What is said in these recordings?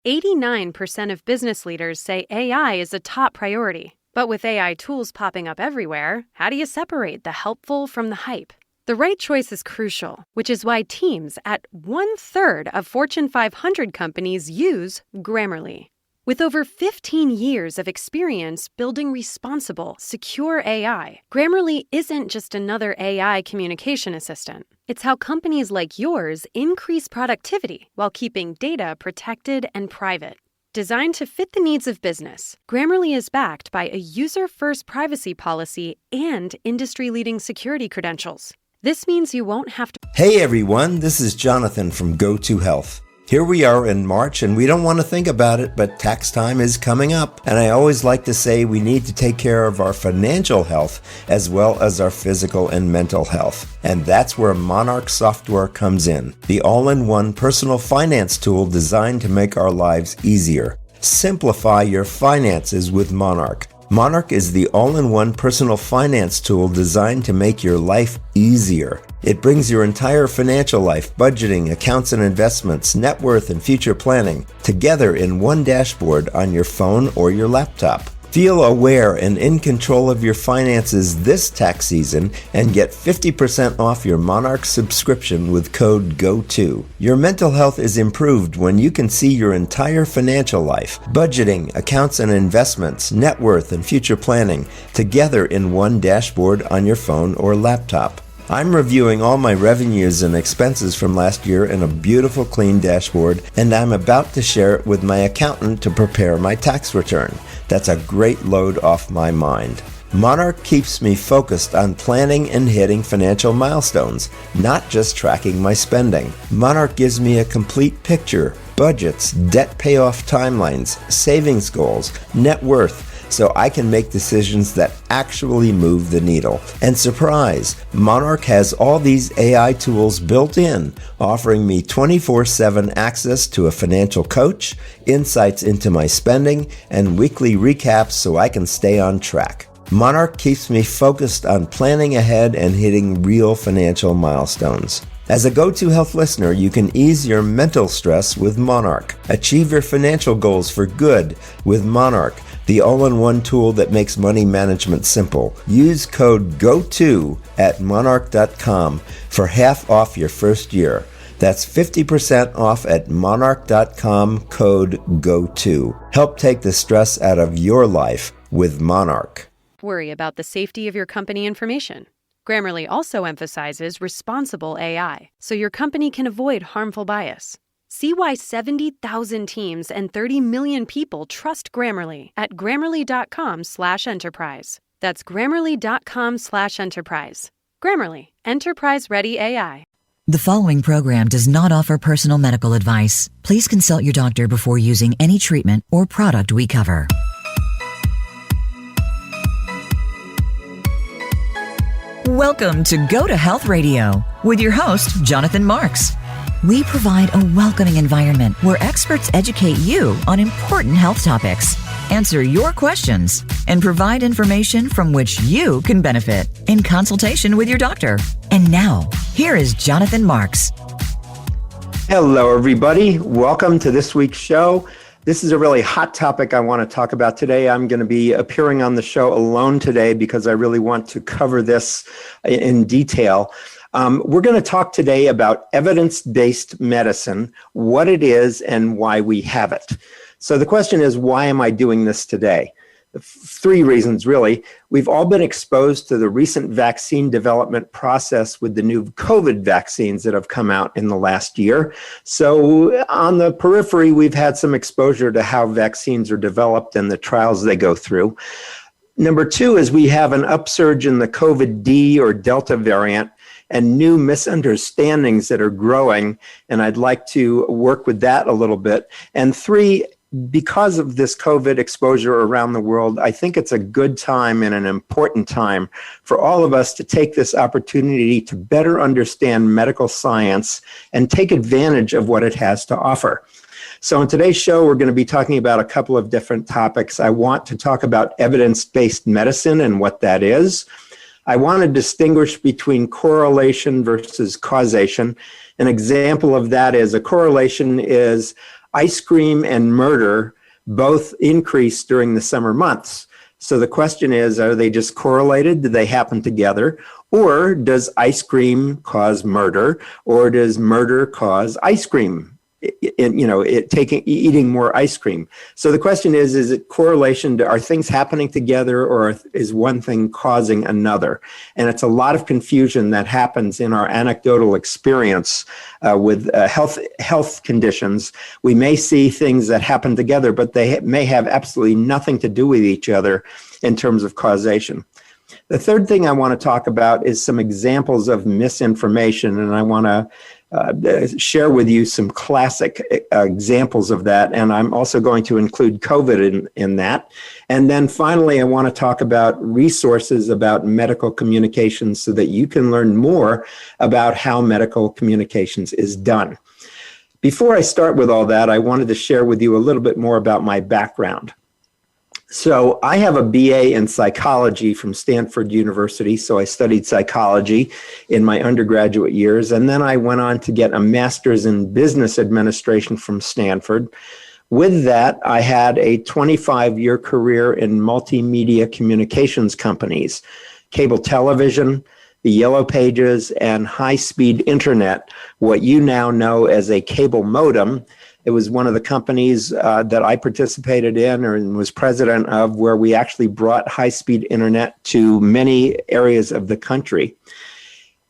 89% of business leaders say AI is a top priority. But with AI tools popping up everywhere, how do you separate the helpful from the hype? The right choice is crucial, which is why teams at 1/3 of Fortune 500 companies use Grammarly. With over 15 years of experience building responsible, secure AI, Grammarly isn't just another AI communication assistant. It's how companies like yours increase productivity while keeping data protected and private. Designed to fit the needs of business, Grammarly is backed by a user-first privacy policy and industry-leading security credentials. This means you won't have to... Hey everyone, this is Jonathan from Go2 Health. Here we are in March and we don't want to think about it, but tax time is coming up. And I always like to say we need to take care of our financial health as well as our physical and mental health. And that's where Monarch software comes in, the all-in-one personal finance tool designed to make our lives easier. Simplify your finances with Monarch. Monarch is the all-in-one personal finance tool designed to make your life easier. It brings your entire financial life, budgeting, accounts and investments, net worth, and future planning together in one dashboard on your phone or your laptop. Feel aware and in control of your finances this tax season and get 50% off your Monarch subscription with code GO2. Your mental health is improved when you can see your entire financial life, budgeting, accounts and investments, net worth, and future planning together in one dashboard on your phone or laptop. I'm reviewing all my revenues and expenses from last year in a beautiful clean dashboard, and I'm about to share it with my accountant to prepare my tax return. That's a great load off my mind. Monarch keeps me focused on planning and hitting financial milestones, not just tracking my spending. Monarch gives me a complete picture, budgets, debt payoff timelines, savings goals, net worth, so I can make decisions that actually move the needle. And surprise, Monarch has all these AI tools built in, offering me 24/7 access to a financial coach, insights into my spending, and weekly recaps so I can stay on track. Monarch keeps me focused on planning ahead and hitting real financial milestones. As a Go2 Health listener, you can ease your mental stress with Monarch. Achieve your financial goals for good with Monarch, the all-in-one tool that makes money management simple. Use code GO2 at monarch.com for half off your first year. That's 50% off at monarch.com, code GO2. Help take the stress out of your life with Monarch. Worry about the safety of your company information. Grammarly also emphasizes responsible AI, so your company can avoid harmful bias. See why 70,000 teams and 30 million people trust Grammarly at grammarly.com/enterprise. That's grammarly.com/enterprise. Grammarly, enterprise-ready AI. The following program does not offer personal medical advice. Please consult your doctor before using any treatment or product we cover. Welcome to Go to Health Radio with your host, Jonathan Marx. We provide a welcoming environment where experts educate you on important health topics, answer your questions, and provide information from which you can benefit in consultation with your doctor. And now, here is Jonathan Marx. Hello, everybody. Welcome to this week's show. This is a really hot topic I want to talk about today. I'm going to be appearing on the show alone today because I really want to cover this in detail. We're going to talk today about evidence-based medicine, what it is and why we have it. So the question is, why am I doing this today? Three reasons, really. We've all been exposed to the recent vaccine development process with the new COVID vaccines that have come out in the last year. So on the periphery, we've had some exposure to how vaccines are developed and the trials they go through. Number two is we have an upsurge in the COVID D or Delta variant and new misunderstandings that are growing, and I'd like to work with that a little bit. And three, because of this COVID exposure around the world, I think it's a good time and an important time for all of us to take this opportunity to better understand medical science and take advantage of what it has to offer. So in today's show, we're going to be talking about a couple of different topics. I want to talk about evidence-based medicine and what that is. I want to distinguish between correlation versus causation. An example of that is a correlation is ice cream and murder both increase during the summer months. So the question is, are they just correlated? Do they happen together? Or does ice cream cause murder? Or does murder cause ice cream? Eating more ice cream. So the question is it correlation? Are things happening together, or is one thing causing another? And it's a lot of confusion that happens in our anecdotal experience with health conditions. We may see things that happen together, but they may have absolutely nothing to do with each other in terms of causation. The third thing I want to talk about is some examples of misinformation, and I want to share with you some classic examples of that, and I'm also going to include COVID in that. And then finally, I want to talk about resources about medical communications so that you can learn more about how medical communications is done. Before I start with all that, I wanted to share with you a little bit more about my background. So I have a BA in psychology from Stanford University. So I studied psychology in my undergraduate years. And then I went on to get a master's in business administration from Stanford. With that, I had a 25-year career in multimedia communications companies, cable television, the Yellow Pages, and high-speed internet, what you now know as a cable modem. It was one of the companies that I participated in and was president of, where we actually brought high-speed internet to many areas of the country.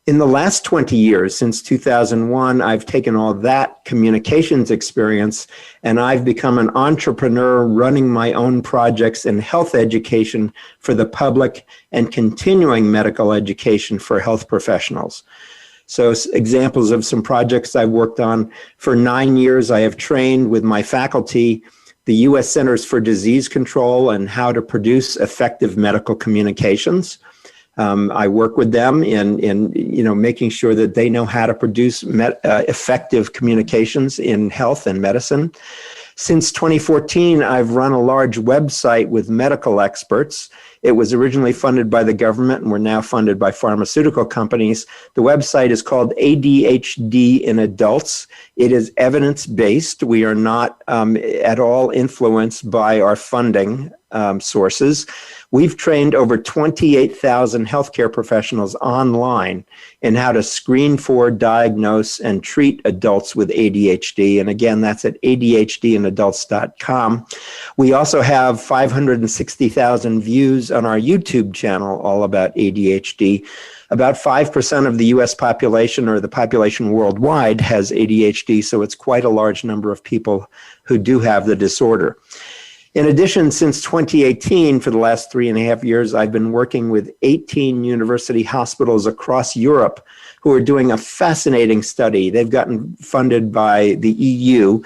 In the last 20 years, since 2001, I've taken all that communications experience and I've become an entrepreneur running my own projects in health education for the public and continuing medical education for health professionals. So examples of some projects I've worked on. For 9 years, I have trained with my faculty the U.S. Centers for Disease Control and how to produce effective medical communications. I work with them in making sure that they know how to produce effective communications in health and medicine. Since 2014, I've run a large website with medical experts. It was originally funded by the government, and we're now funded by pharmaceutical companies. The website is called ADHD in Adults. It is evidence-based. We are not at all influenced by our funding sources. We've trained over 28,000 healthcare professionals online in how to screen for, diagnose, and treat adults with ADHD. And again, that's at ADHDinadults.com. We also have 560,000 views on our YouTube channel all about ADHD. About 5% of the U.S. population, or the population worldwide, has ADHD, so it's quite a large number of people who do have the disorder. In addition, since 2018, for the last 3.5 years, I've been working with 18 university hospitals across Europe who are doing a fascinating study. They've gotten funded by the EU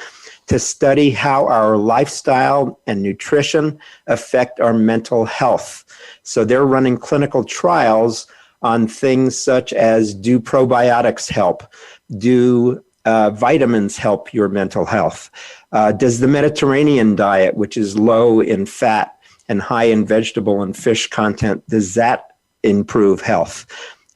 to study how our lifestyle and nutrition affect our mental health. So they're running clinical trials on things such as, do probiotics help? Do vitamins help your mental health? Does the Mediterranean diet, which is low in fat and high in vegetable and fish content, does that improve health?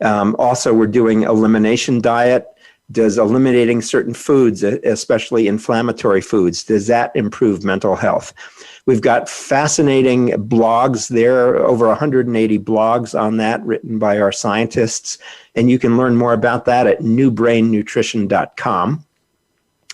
Also, we're doing elimination diet. Does eliminating certain foods, especially inflammatory foods, does that improve mental health? We've got fascinating blogs there, over 180 blogs on that written by our scientists, and you can learn more about that at newbrainnutrition.com.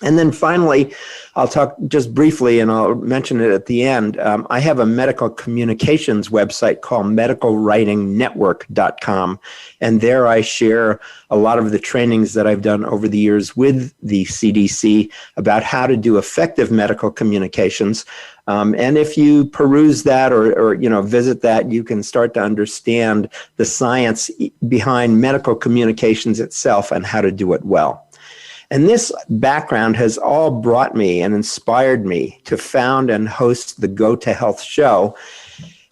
And then finally, I'll talk just briefly, and I'll mention it at the end. I have a medical communications website called medicalwritingnetwork.com. And there I share a lot of the trainings that I've done over the years with the CDC about how to do effective medical communications. And if you peruse that or visit that, you can start to understand the science behind medical communications itself and how to do it well. And this background has all brought me and inspired me to found and host the Go to Health show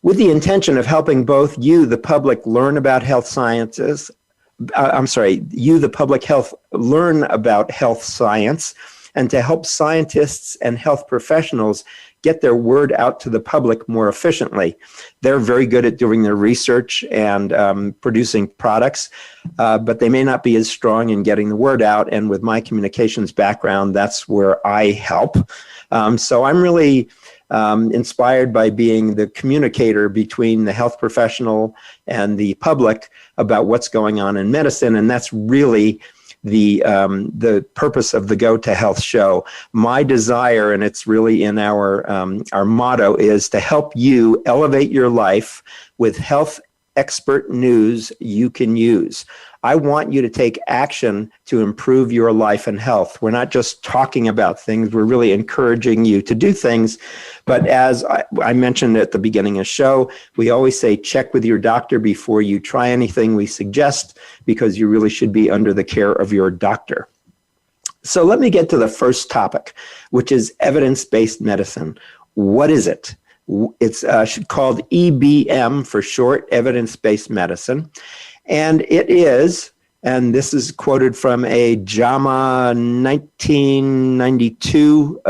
with the intention of helping both you, the public, learn about health sciences. You, the public health, learn about health science and to help scientists and health professionals get their word out to the public more efficiently. They're very good at doing their research and producing products, but they may not be as strong in getting the word out. And with my communications background, that's where I help. So I'm really inspired by being the communicator between the health professional and the public about what's going on in medicine. And that's really the purpose of the Go to Health show. My desire, and it's really in our motto, is to help you elevate your life with health expert news you can use. I want you to take action to improve your life and health. We're not just talking about things, we're really encouraging you to do things. But as I mentioned at the beginning of the show, we always say check with your doctor before you try anything we suggest, because you really should be under the care of your doctor. So let me get to the first topic, which is evidence-based medicine. What is it? It's called EBM for short, evidence-based medicine. And it is, and this is quoted from a JAMA 1992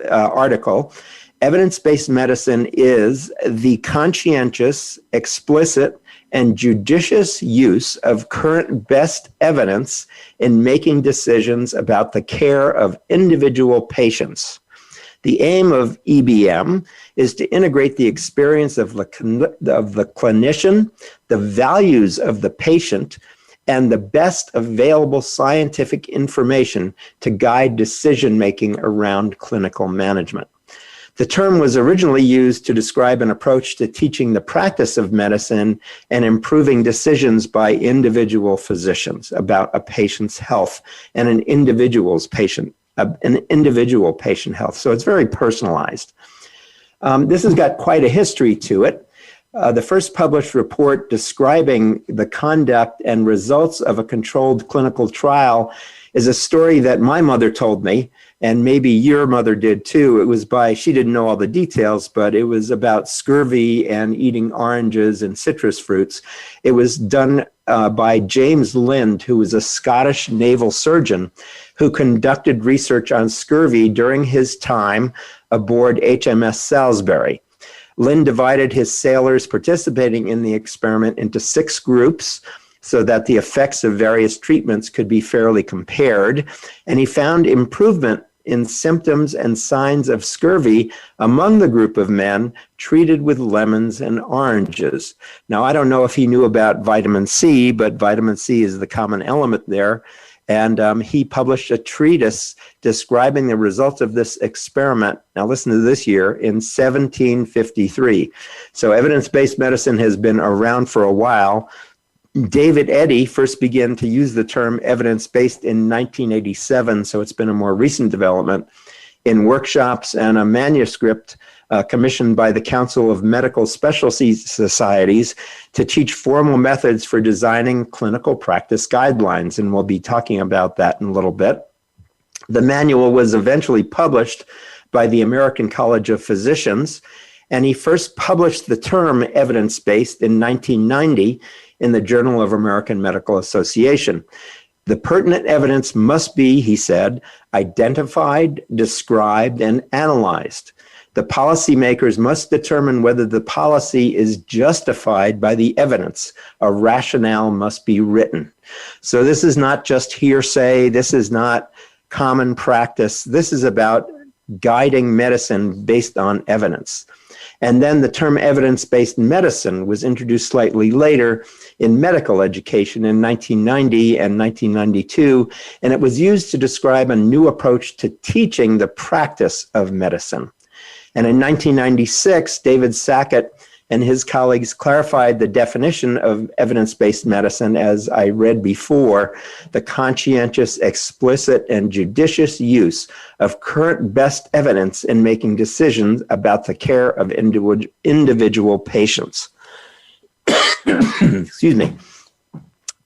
article, evidence-based medicine is the conscientious, explicit, and judicious use of current best evidence in making decisions about the care of individual patients. The aim of EBM is to integrate the experience of the clinician, the values of the patient, and the best available scientific information to guide decision-making around clinical management. The term was originally used to describe an approach to teaching the practice of medicine and improving decisions by individual physicians about a patient's health and an individual patient health. So it's very personalized. This has got quite a history to it. The first published report describing the conduct and results of a controlled clinical trial is a story that my mother told me, and maybe your mother did too. It was she didn't know all the details, but it was about scurvy and eating oranges and citrus fruits. It was done by James Lind, who was a Scottish naval surgeon who conducted research on scurvy during his time aboard HMS Salisbury. Lind divided his sailors participating in the experiment into 6 groups so that the effects of various treatments could be fairly compared, and he found improvement in symptoms and signs of scurvy among the group of men treated with lemons and oranges. Now, I don't know if he knew about vitamin C, but vitamin C is the common element there. And he published a treatise describing the results of this experiment. Now listen to this year, in 1753. So evidence-based medicine has been around for a while. David Eddy first began to use the term evidence-based in 1987, so it's been a more recent development, in workshops and a manuscript commissioned by the Council of Medical Specialty Societies to teach formal methods for designing clinical practice guidelines, and we'll be talking about that in a little bit. The manual was eventually published by the American College of Physicians, and he first published the term evidence-based in 1990 in the Journal of American Medical Association. The pertinent evidence must be, he said, identified, described, and analyzed. The policymakers must determine whether the policy is justified by the evidence. A rationale must be written. So this is not just hearsay. This is not common practice. This is about guiding medicine based on evidence. And then the term evidence-based medicine was introduced slightly later in medical education in 1990 and 1992, and it was used to describe a new approach to teaching the practice of medicine. And in 1996, David Sackett and his colleagues clarified the definition of evidence-based medicine, as I read before, the conscientious, explicit, and judicious use of current best evidence in making decisions about the care of individual patients. Excuse me.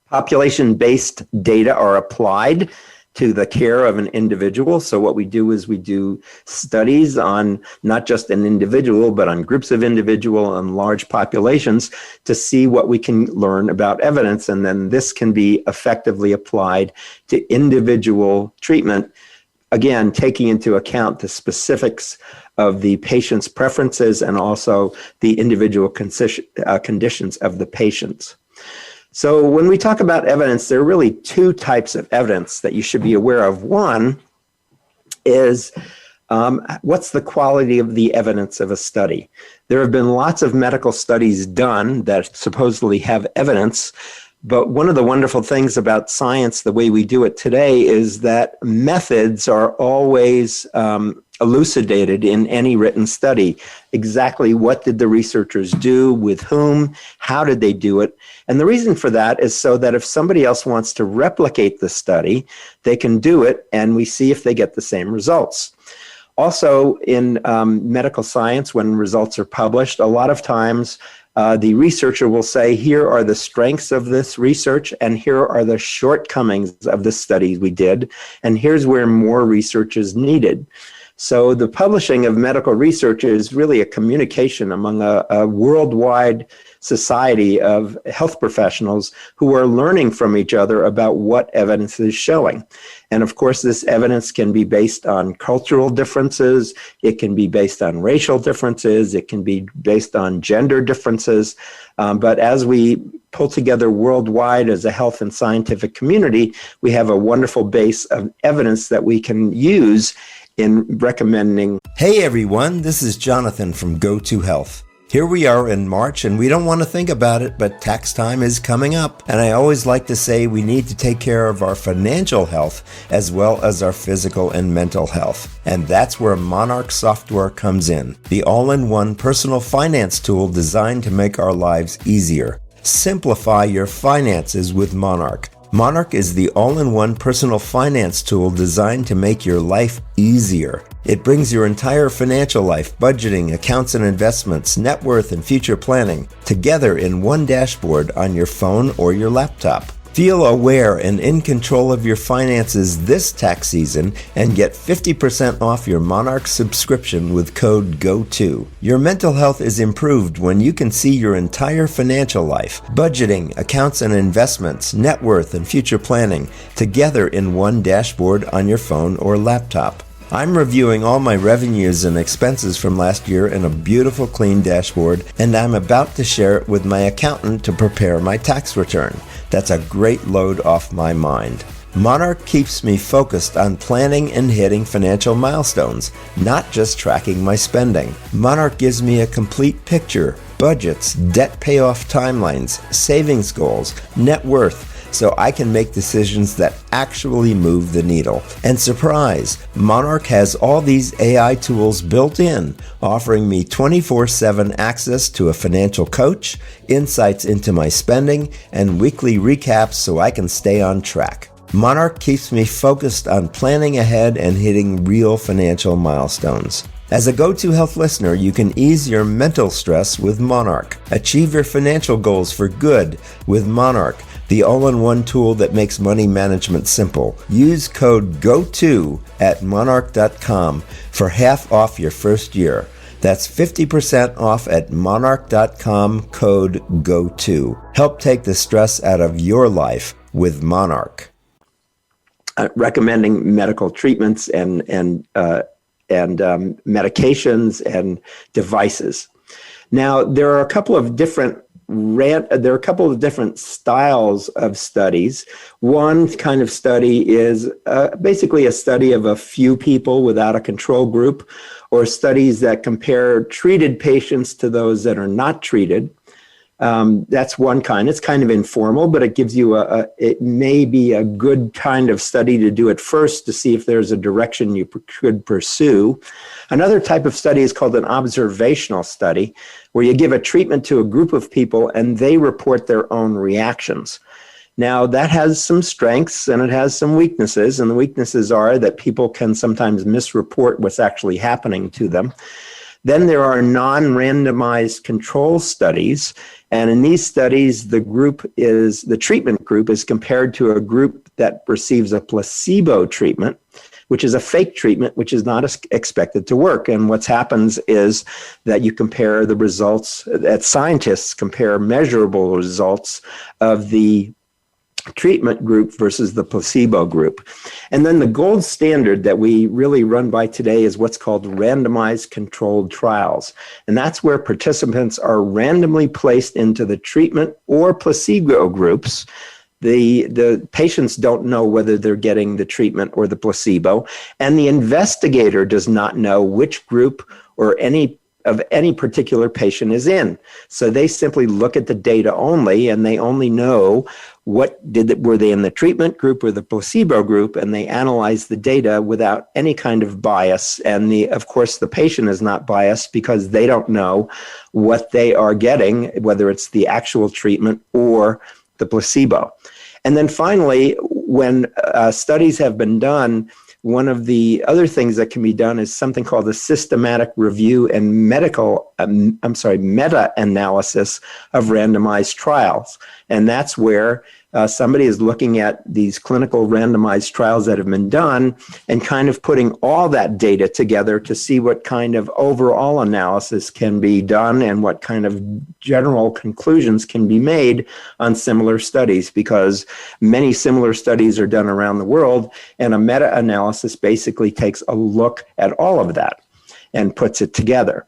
Population-based data are applied to the care of an individual. So what we do is we do studies on not just an individual, but on groups of individual and large populations to see what we can learn about evidence. And then this can be effectively applied to individual treatment again, taking into account the specifics of the patient's preferences and also the individual conditions of the patients. So when we talk about evidence, there are really two types of evidence that you should be aware of. One is what's the quality of the evidence of a study? There have been lots of medical studies done that supposedly have evidence, but one of the wonderful things about science, the way we do it today, is that methods are always elucidated in any written study. Exactly what did the researchers do, with whom, how did they do it? And the reason for that is so that if somebody else wants to replicate the study, they can do it, and we see if they get the same results. Also, in medical science, when results are published, a lot of times the researcher will say, here are the strengths of this research, and here are the shortcomings of the studies we did, and here's where more research is needed. So the publishing of medical research is really a communication among a worldwide society of health professionals who are learning from each other about what evidence is showing. And of course, this evidence can be based on cultural differences, it can be based on racial differences, it can be based on gender differences. But as we pull together worldwide as a health and scientific community, we have a wonderful base of evidence that we can use in recommending. Hey everyone, this is Jonathan from Go to Health. Here we are in March, and we don't want to think about it, but tax time is coming up. And I always like to say we need to take care of our financial health as well as our physical and mental health. And that's where Monarch software comes in, the all-in-one personal finance tool designed to make our lives easier. Simplify your finances with Monarch. Monarch is the all-in-one personal finance tool designed to make your life easier. It brings your entire financial life, budgeting, accounts and investments, net worth, and future planning together in one dashboard on your phone or your laptop. Feel aware and in control of your finances this tax season and get 50% off your Monarch subscription with code GO2. Your mental health is improved when you can see your entire financial life, budgeting, accounts and investments, net worth, and future planning together in one dashboard on your phone or laptop. I'm reviewing all my revenues and expenses from last year in a beautiful clean dashboard, and I'm about to share it with my accountant to prepare my tax return. That's a great load off my mind. Monarch keeps me focused on planning and hitting financial milestones, not just tracking my spending. Monarch gives me a complete picture, budgets, debt payoff timelines, savings goals, net worth, so I can make decisions that actually move the needle. And surprise, Monarch has all these AI tools built in, offering me 24/7 access to a financial coach, insights into my spending, and weekly recaps so I can stay on track. Monarch keeps me focused on planning ahead and hitting real financial milestones. As a Go to Health listener, you can ease your mental stress with Monarch. Achieve your financial goals for good with Monarch, the all-in-one tool that makes money management simple. Use code GO2 at monarch.com for half off your first year. That's 50% off at monarch.com, code GO2. Help take the stress out of your life with Monarch. Recommending medical treatments and medications and devices. Now, there are a couple of different styles of studies. One kind of study is basically a study of a few people without a control group, or studies that compare treated patients to those that are not treated. That's one kind. It's kind of informal, but it gives you it may be a good kind of study to do it first to see if there's a direction you could pursue. Another type of study is called an observational study, where you give a treatment to a group of people and they report their own reactions. Now, that has some strengths and it has some weaknesses, and the weaknesses are that people can sometimes misreport what's actually happening to them. Then there are non-randomized control studies, and in these studies, the treatment group is compared to a group that receives a placebo treatment, which is a fake treatment, which is not expected to work. And what happens is that you compare the results, that scientists compare measurable results of the treatment group versus the placebo group. And then the gold standard that we really run by today is what's called randomized controlled trials. And that's where participants are randomly placed into the treatment or placebo groups. The patients don't know whether they're getting the treatment or the placebo, and the investigator does not know which group or any particular patient is in. So they simply look at the data only, and they only know were they in the treatment group or the placebo group, and they analyze the data without any kind of bias. And of course, the patient is not biased because they don't know what they are getting, whether it's the actual treatment or the placebo. And then finally, when studies have been done, one of the other things that can be done is something called the systematic review and meta-analysis of randomized trials. And that's where somebody is looking at these clinical randomized trials that have been done and kind of putting all that data together to see what kind of overall analysis can be done and what kind of general conclusions can be made on similar studies, because many similar studies are done around the world, and a meta-analysis basically takes a look at all of that and puts it together.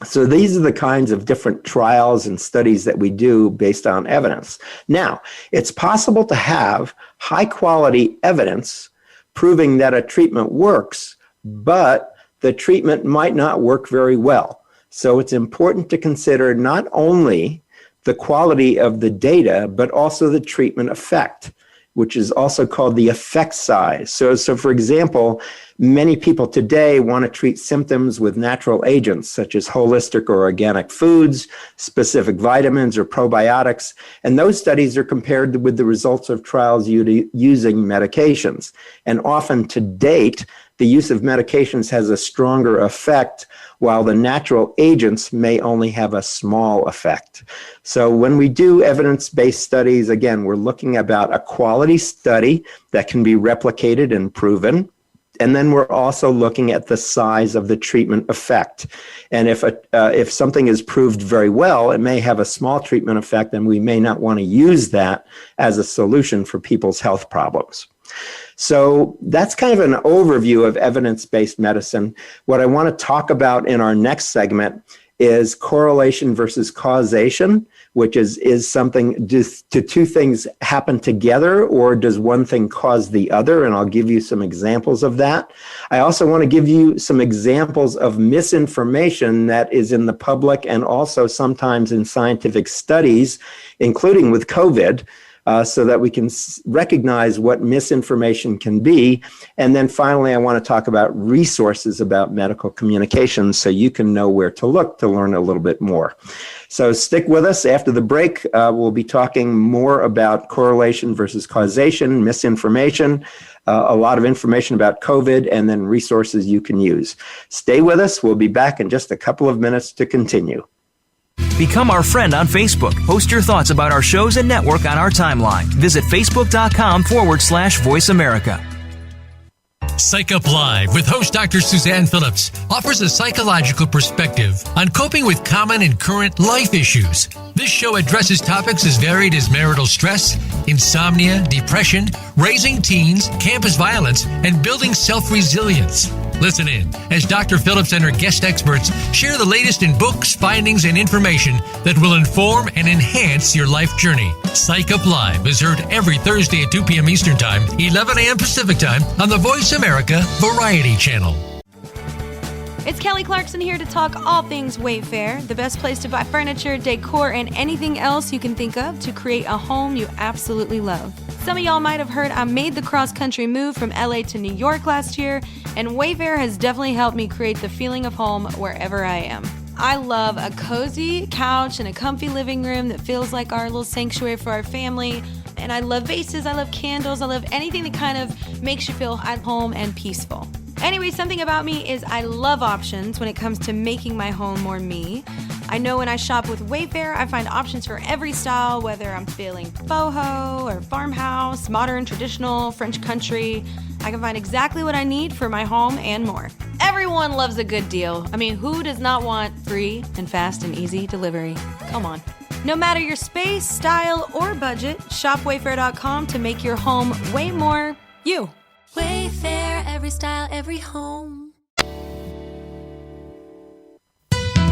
So these are the kinds of different trials and studies that we do based on evidence. Now, it's possible to have high quality evidence proving that a treatment works, but the treatment might not work very well. So it's important to consider not only the quality of the data, but also the treatment effect, which is also called the effect size. So for example, many people today want to treat symptoms with natural agents, such as holistic or organic foods, specific vitamins or probiotics, and those studies are compared with the results of trials using medications. And often to date, the use of medications has a stronger effect, while the natural agents may only have a small effect. So when we do evidence-based studies, again, we're looking about a quality study that can be replicated and proven. And then we're also looking at the size of the treatment effect. And if something is proved very well, it may have a small treatment effect, and we may not want to use that as a solution for people's health problems. So that's kind of an overview of evidence-based medicine. What I want to talk about in our next segment is correlation versus causation, which is something, do two things happen together, or does one thing cause the other? And I'll give you some examples of that. I also want to give you some examples of misinformation that is in the public and also sometimes in scientific studies, including with COVID, so that we can recognize what misinformation can be. And then finally, I want to talk about resources about medical communications so you can know where to look to learn a little bit more. So stick with us. After the break, we'll be talking more about correlation versus causation, misinformation, a lot of information about COVID, and then resources you can use. Stay with us. We'll be back in just a couple of minutes to continue. Become our friend on Facebook. Post your thoughts about our shows and network on our timeline. Visit facebook.com/Voice America. Psych Up Live with host Dr. Suzanne Phillips offers a psychological perspective on coping with common and current life issues. This show addresses topics as varied as marital stress, insomnia, depression, raising teens, campus violence, and building self-resilience. Listen in as Dr. Phillips and her guest experts share the latest in books, findings, and information that will inform and enhance your life journey. Psych Up Live is heard every Thursday at 2 p.m. Eastern Time, 11 a.m. Pacific Time on the Voice America Variety Channel. It's Kelly Clarkson here to talk all things Wayfair, the best place to buy furniture, decor, and anything else you can think of to create a home you absolutely love. Some of y'all might have heard I made the cross-country move from LA to New York last year, and Wayfair has definitely helped me create the feeling of home wherever I am. I love a cozy couch and a comfy living room that feels like our little sanctuary for our family. And I love vases, I love candles, I love anything that kind of makes you feel at home and peaceful. Anyway, something about me is I love options when it comes to making my home more me. I know when I shop with Wayfair, I find options for every style, whether I'm feeling boho or farmhouse, modern, traditional, French country. I can find exactly what I need for my home and more. Everyone loves a good deal. I mean, who does not want free and fast and easy delivery? Come on. No matter your space, style, or budget, shop Wayfair.com to make your home way more you. Wayfair, every style, every home.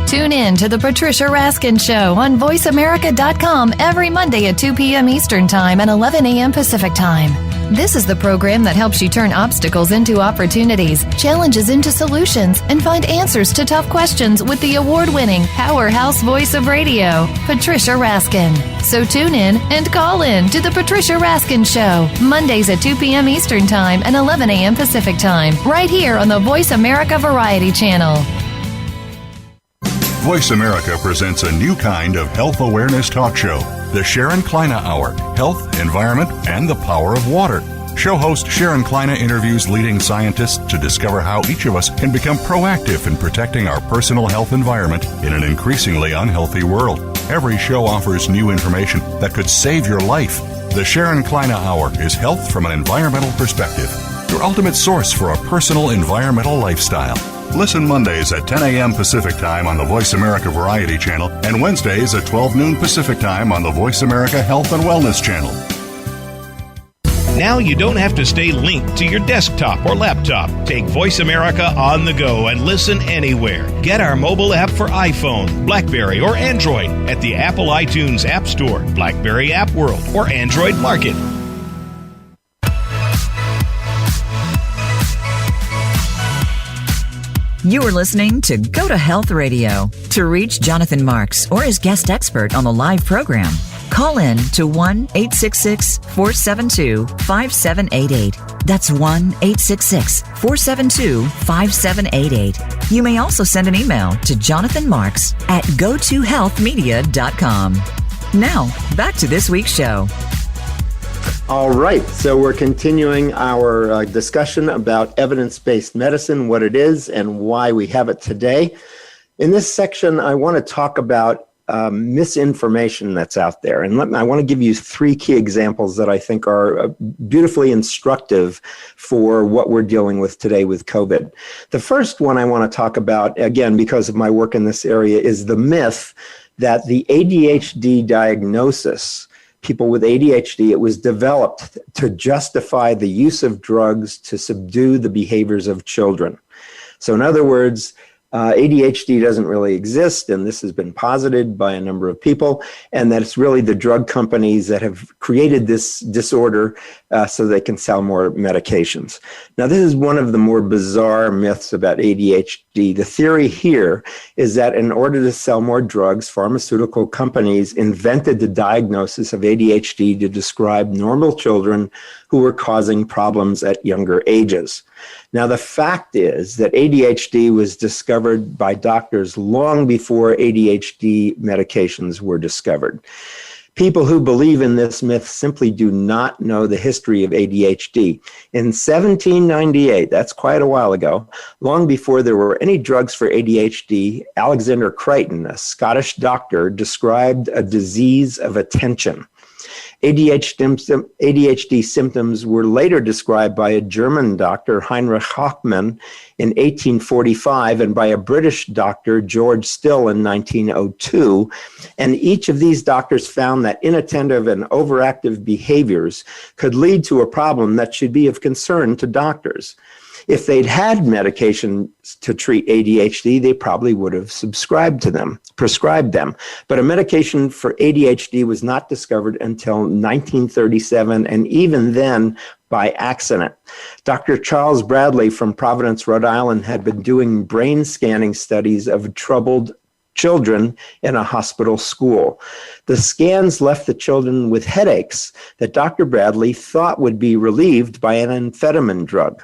Tune in to The Patricia Raskin Show on VoiceAmerica.com every Monday at 2 p.m. Eastern Time and 11 a.m. Pacific Time. This is the program that helps you turn obstacles into opportunities, challenges into solutions, and find answers to tough questions with the award-winning powerhouse voice of radio, Patricia Raskin. So tune in and call in to The Patricia Raskin Show, Mondays at 2 p.m. Eastern Time and 11 a.m. Pacific Time, right here on the Voice America Variety Channel. Voice America presents a new kind of health awareness talk show, the Sharon Kleina Hour, Health, Environment, and the Power of Water. Show host Sharon Kleina interviews leading scientists to discover how each of us can become proactive in protecting our personal health environment in an increasingly unhealthy world. Every show offers new information that could save your life. The Sharon Kleina Hour is health from an environmental perspective, your ultimate source for a personal environmental lifestyle. Listen Mondays at 10 a.m. Pacific Time on the Voice America Variety Channel and Wednesdays at 12 noon Pacific Time on the Voice America Health and Wellness Channel. Now you don't have to stay linked to your desktop or laptop. Take Voice America on the go and listen anywhere. Get our mobile app for iPhone, BlackBerry, or Android at the Apple iTunes App Store, BlackBerry App World, or Android Market. You are listening to Go to Health Radio. To reach Jonathan Marx or his guest expert on the live program, call in to 1-866-472-5788. That's 1-866-472-5788. You may also send an email to jonathanmarks@gotohealthmedia.com. Now, back to this week's show. All right, so we're continuing our discussion about evidence-based medicine, what it is, and why we have it today. In this section, I want to talk about misinformation that's out there. And I want to give you three key examples that I think are beautifully instructive for what we're dealing with today with COVID. The first one I want to talk about, again, because of my work in this area, is the myth that the ADHD diagnosis, people with ADHD, it was developed to justify the use of drugs to subdue the behaviors of children. So in other words, ADHD doesn't really exist, and this has been posited by a number of people, and that it's really the drug companies that have created this disorder so they can sell more medications. Now, this is one of the more bizarre myths about ADHD. The theory here is that in order to sell more drugs, pharmaceutical companies invented the diagnosis of ADHD to describe normal children who were causing problems at younger ages. Now, the fact is that ADHD was discovered by doctors long before ADHD medications were discovered. People who believe in this myth simply do not know the history of ADHD. In 1798, that's quite a while ago, long before there were any drugs for ADHD, Alexander Crichton, a Scottish doctor, described a disease of attention. ADHD symptoms were later described by a German doctor, Heinrich Hoffmann, in 1845, and by a British doctor, George Still, in 1902. And each of these doctors found that inattentive and overactive behaviors could lead to a problem that should be of concern to doctors. If they'd had medication to treat ADHD, they probably would have prescribed them. But a medication for ADHD was not discovered until 1937, and even then by accident. Dr. Charles Bradley from Providence, Rhode Island, had been doing brain scanning studies of troubled children in a hospital school. The scans left the children with headaches that Dr. Bradley thought would be relieved by an amphetamine drug.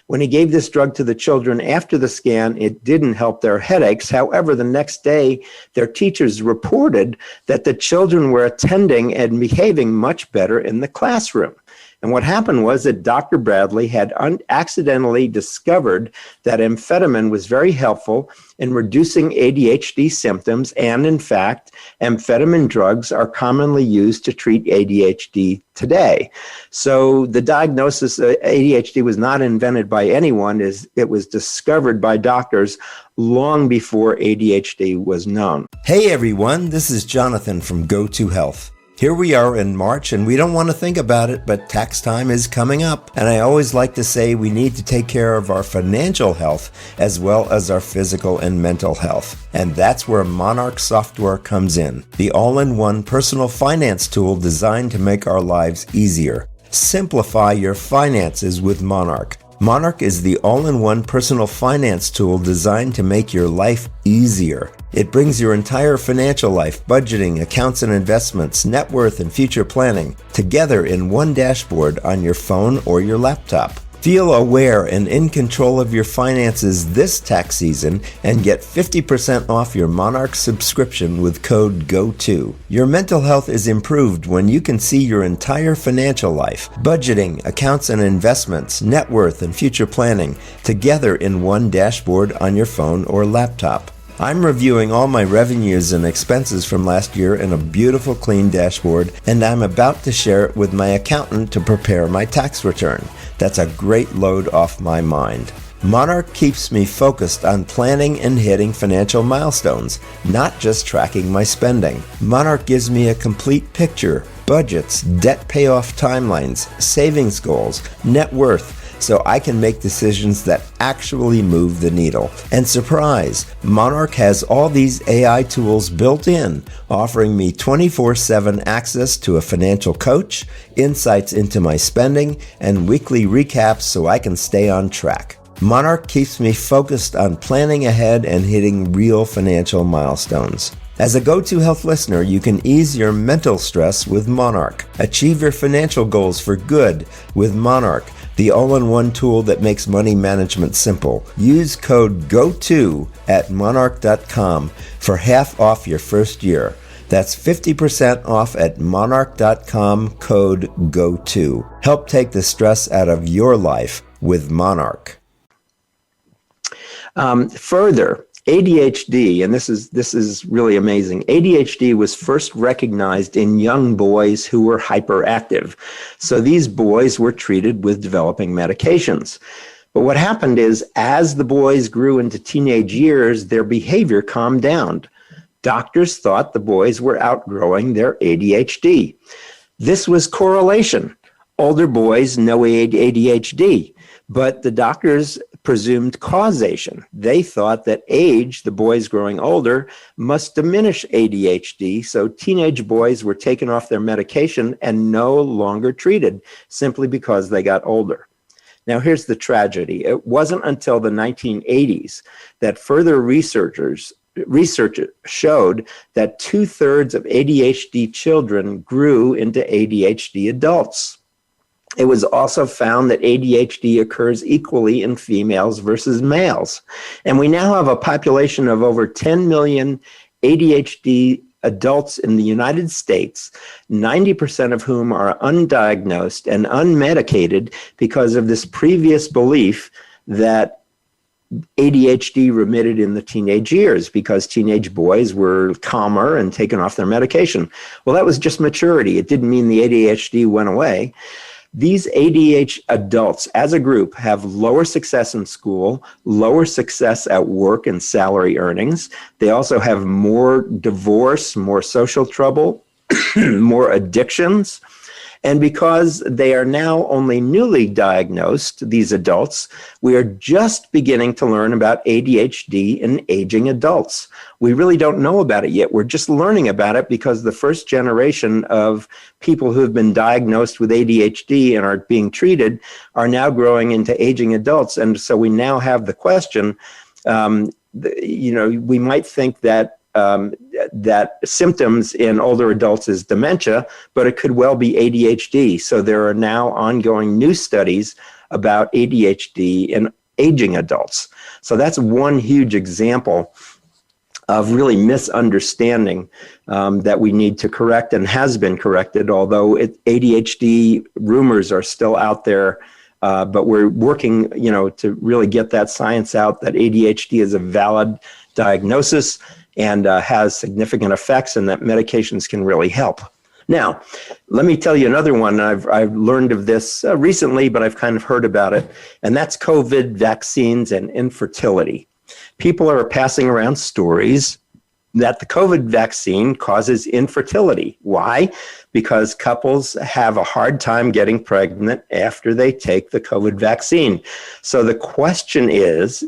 When he gave this drug to the children after the scan, it didn't help their headaches. However, the next day, their teachers reported that the children were attending and behaving much better in the classroom. And what happened was that Dr. Bradley had accidentally discovered that amphetamine was very helpful in reducing ADHD symptoms. And in fact, amphetamine drugs are commonly used to treat ADHD today. So the diagnosis of ADHD was not invented by anyone. It was discovered by doctors long before ADHD was known. Hey everyone, this is Jonathan from Go2 Health. Here we are in March, and we don't want to think about it, but tax time is coming up. And I always like to say we need to take care of our financial health as well as our physical and mental health. And that's where Monarch software comes in, the all-in-one personal finance tool designed to make our lives easier. Simplify your finances with Monarch. Monarch is the all-in-one personal finance tool designed to make your life easier. It brings your entire financial life, budgeting, accounts and investments, net worth, and future planning together in one dashboard on your phone or your laptop. Feel aware and in control of your finances this tax season and get 50% off your Monarch subscription with code GO2. Your mental health is improved when you can see your entire financial life, budgeting, accounts and investments, net worth, and future planning together in one dashboard on your phone or laptop. I'm reviewing all my revenues and expenses from last year in a beautiful clean dashboard, and I'm about to share it with my accountant to prepare my tax return. That's a great load off my mind. Monarch keeps me focused on planning and hitting financial milestones, not just tracking my spending. Monarch gives me a complete picture, budgets, debt payoff timelines, savings goals, net worth, so I can make decisions that actually move the needle. And surprise, Monarch has all these AI tools built in, offering me 24/7 access to a financial coach, insights into my spending, and weekly recaps so I can stay on track. Monarch keeps me focused on planning ahead and hitting real financial milestones. As a Go2 Health listener, you can ease your mental stress with Monarch. Achieve your financial goals for good with Monarch, the all-in-one tool that makes money management simple. Use code GO2 at monarch.com for half off your first year. That's 50% off at monarch.com, code GO2. Help take the stress out of your life with Monarch. Further, ADHD, and this is really amazing. ADHD was first recognized in young boys who were hyperactive. So these boys were treated with developing medications. But what happened is, as the boys grew into teenage years, their behavior calmed down. Doctors thought the boys were outgrowing their ADHD. This was correlation. Older boys know ADHD, but the doctors presumed causation. They thought that age, the boys growing older, must diminish ADHD, so teenage boys were taken off their medication and no longer treated simply because they got older. Now here's the tragedy. It wasn't until the 1980s that further research showed that 2/3 of ADHD children grew into ADHD adults. It was also found that ADHD occurs equally in females versus males. And we now have a population of over 10 million ADHD adults in the United States, 90% of whom are undiagnosed and unmedicated because of this previous belief that ADHD remitted in the teenage years because teenage boys were calmer and taken off their medication. Well, that was just maturity. It didn't mean the ADHD went away. These ADHD adults as a group have lower success in school, lower success at work and salary earnings. They also have more divorce, more social trouble, more addictions. And because they are now only newly diagnosed, these adults, we are just beginning to learn about ADHD in aging adults. We really don't know about it yet. We're just learning about it because the first generation of people who have been diagnosed with ADHD and are being treated are now growing into aging adults. And so we now have the question, we might think that that symptoms in older adults is dementia, but it could well be ADHD. So there are now ongoing new studies about ADHD in aging adults. So that's one huge example of really misunderstanding that we need to correct and has been corrected, although ADHD rumors are still out there. But we're working, to really get that science out that ADHD is a valid diagnosis and has significant effects, and that medications can really help. Now, let me tell you another one. I've learned of this recently, but I've kind of heard about it, and that's COVID vaccines and infertility. People are passing around stories that the COVID vaccine causes infertility. Why? Because couples have a hard time getting pregnant after they take the COVID vaccine. So the question is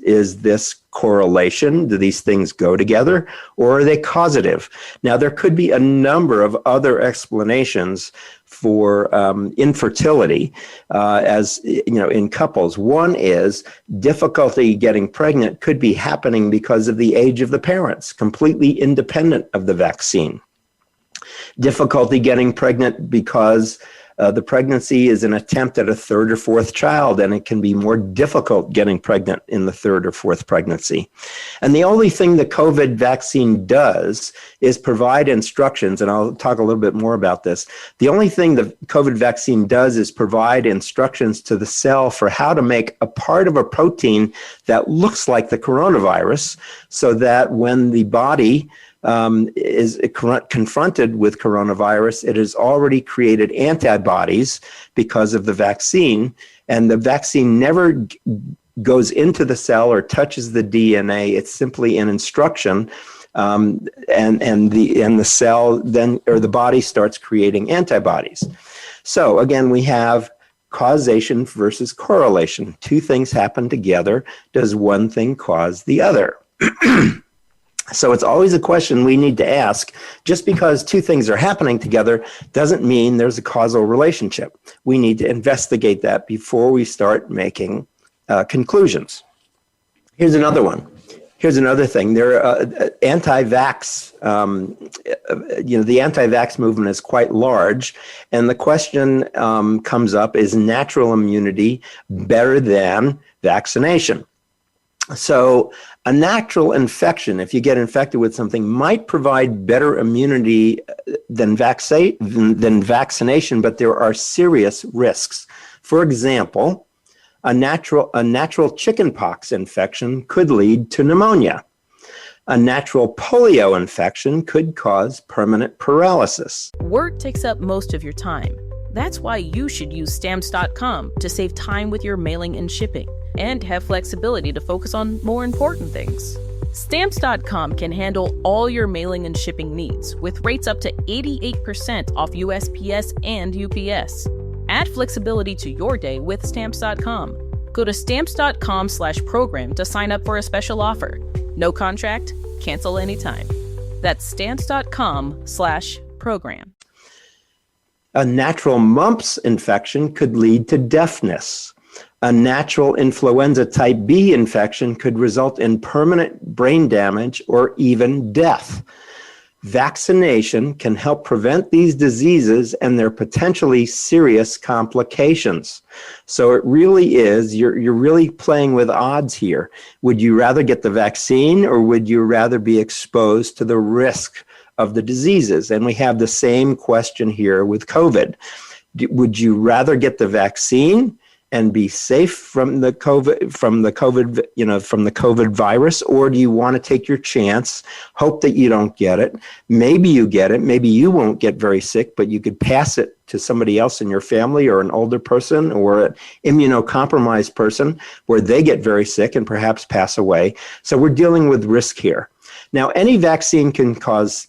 this correlation? Do these things go together, or are they causative? Now, there could be a number of other explanations for infertility in couples. One is difficulty getting pregnant could be happening because of the age of the parents, completely independent of the vaccine. Difficulty getting pregnant because the pregnancy is an attempt at a third or fourth child, and it can be more difficult getting pregnant in the third or fourth pregnancy. And the only thing the COVID vaccine does is provide instructions, and I'll talk a little bit more about this. The only thing the COVID vaccine does is provide instructions to the cell for how to make a part of a protein that looks like the coronavirus, so that when the body is confronted with coronavirus, it has already created antibodies because of the vaccine, and the vaccine never goes into the cell or touches the DNA. It's simply an instruction, and the cell then, or the body, starts creating antibodies. So again, we have causation versus correlation. Two things happen together. Does one thing cause the other? So it's always a question we need to ask. Just because two things are happening together doesn't mean there's a causal relationship. We need to investigate that before we start making conclusions. Here's another one. Here's another thing. There are anti-vax, the anti-vax movement is quite large. And the question comes up, is natural immunity better than vaccination? So a natural infection, if you get infected with something, might provide better immunity than vaccination, but there are serious risks. For example, a natural chickenpox infection could lead to pneumonia. A natural polio infection could cause permanent paralysis. Work takes up most of your time. That's why you should use Stamps.com to save time with your mailing and shipping, and have flexibility to focus on more important things. Stamps.com can handle all your mailing and shipping needs with rates up to 88% off USPS and UPS. Add flexibility to your day with Stamps.com. Go to Stamps.com/program to sign up for a special offer. No contract, cancel anytime. That's Stamps.com/program. A natural mumps infection could lead to deafness. A natural influenza type B infection could result in permanent brain damage or even death. Vaccination can help prevent these diseases and their potentially serious complications. So it really is, you're really playing with odds here. Would you rather get the vaccine, or would you rather be exposed to the risk of the diseases? And we have the same question here with COVID. Would you rather get the vaccine and be safe from the COVID virus, or do you want to take your chance, hope that you don't get it? Maybe you get it, maybe you won't get very sick, but you could pass it to somebody else in your family, or an older person, or an immunocompromised person, where they get very sick and perhaps pass away. So we're dealing with risk here. Now, any vaccine can cause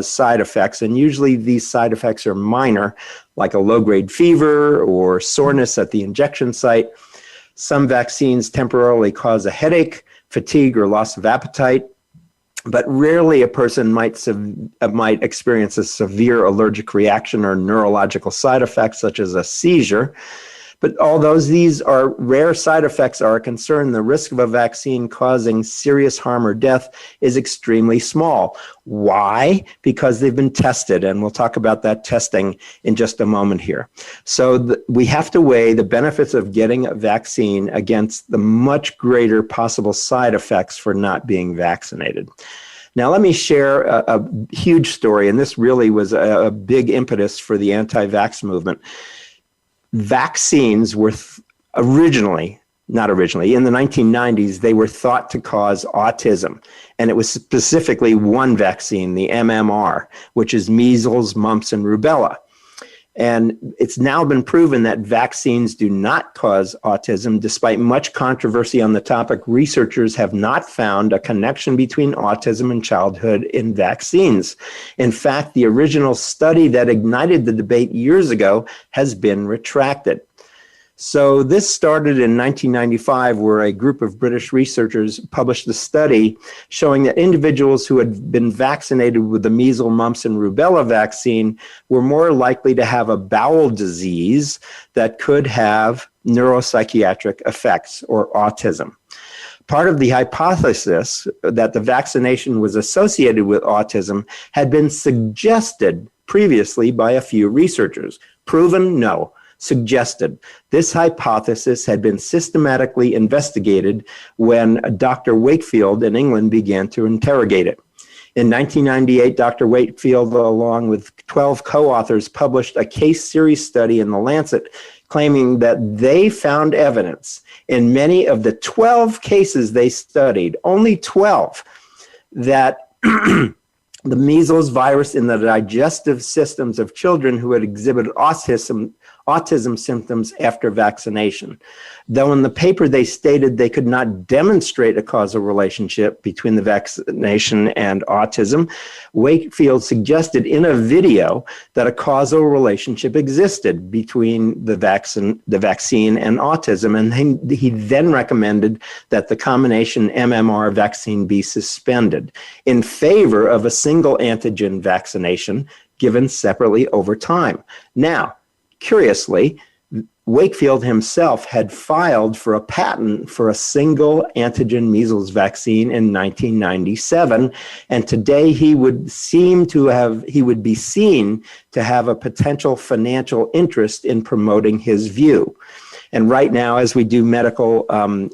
side effects, and usually these side effects are minor, like a low-grade fever or soreness at the injection site. Some vaccines temporarily cause a headache, fatigue, or loss of appetite, but rarely a person might experience a severe allergic reaction or neurological side effects, such as a seizure. But although these are rare side effects are a concern, the risk of a vaccine causing serious harm or death is extremely small. Why? Because they've been tested, and we'll talk about that testing in just a moment here. So we have to weigh the benefits of getting a vaccine against the much greater possible side effects for not being vaccinated. Now, let me share a huge story, and this really was a big impetus for the anti-vax movement. Vaccines were not originally, in the 1990s, they were thought to cause autism. And it was specifically one vaccine, the MMR, which is measles, mumps, and rubella. And it's now been proven that vaccines do not cause autism. Despite much controversy on the topic, researchers have not found a connection between autism and childhood in vaccines. In fact, the original study that ignited the debate years ago has been retracted. So this started in 1995, where a group of British researchers published a study showing that individuals who had been vaccinated with the measles, mumps, and rubella vaccine were more likely to have a bowel disease that could have neuropsychiatric effects or autism. Part of the hypothesis that the vaccination was associated with autism had been suggested previously by a few researchers. Proven? No. Suggested. This hypothesis had been systematically investigated when Dr. Wakefield in England began to interrogate it. In 1998, Dr. Wakefield, along with 12 co-authors, published a case series study in The Lancet claiming that they found evidence in many of the 12 cases they studied, only 12, that the measles virus in the digestive systems of children who had exhibited autism symptoms after vaccination. Though in the paper they stated they could not demonstrate a causal relationship between the vaccination and autism, Wakefield suggested in a video that a causal relationship existed between the vaccine and autism, and he then recommended that the combination MMR vaccine be suspended in favor of a single antigen vaccination given separately over time. Now, curiously, Wakefield himself had filed for a patent for a single antigen measles vaccine in 1997, and today he would be seen to have a potential financial interest in promoting his view. And right now, as we do medical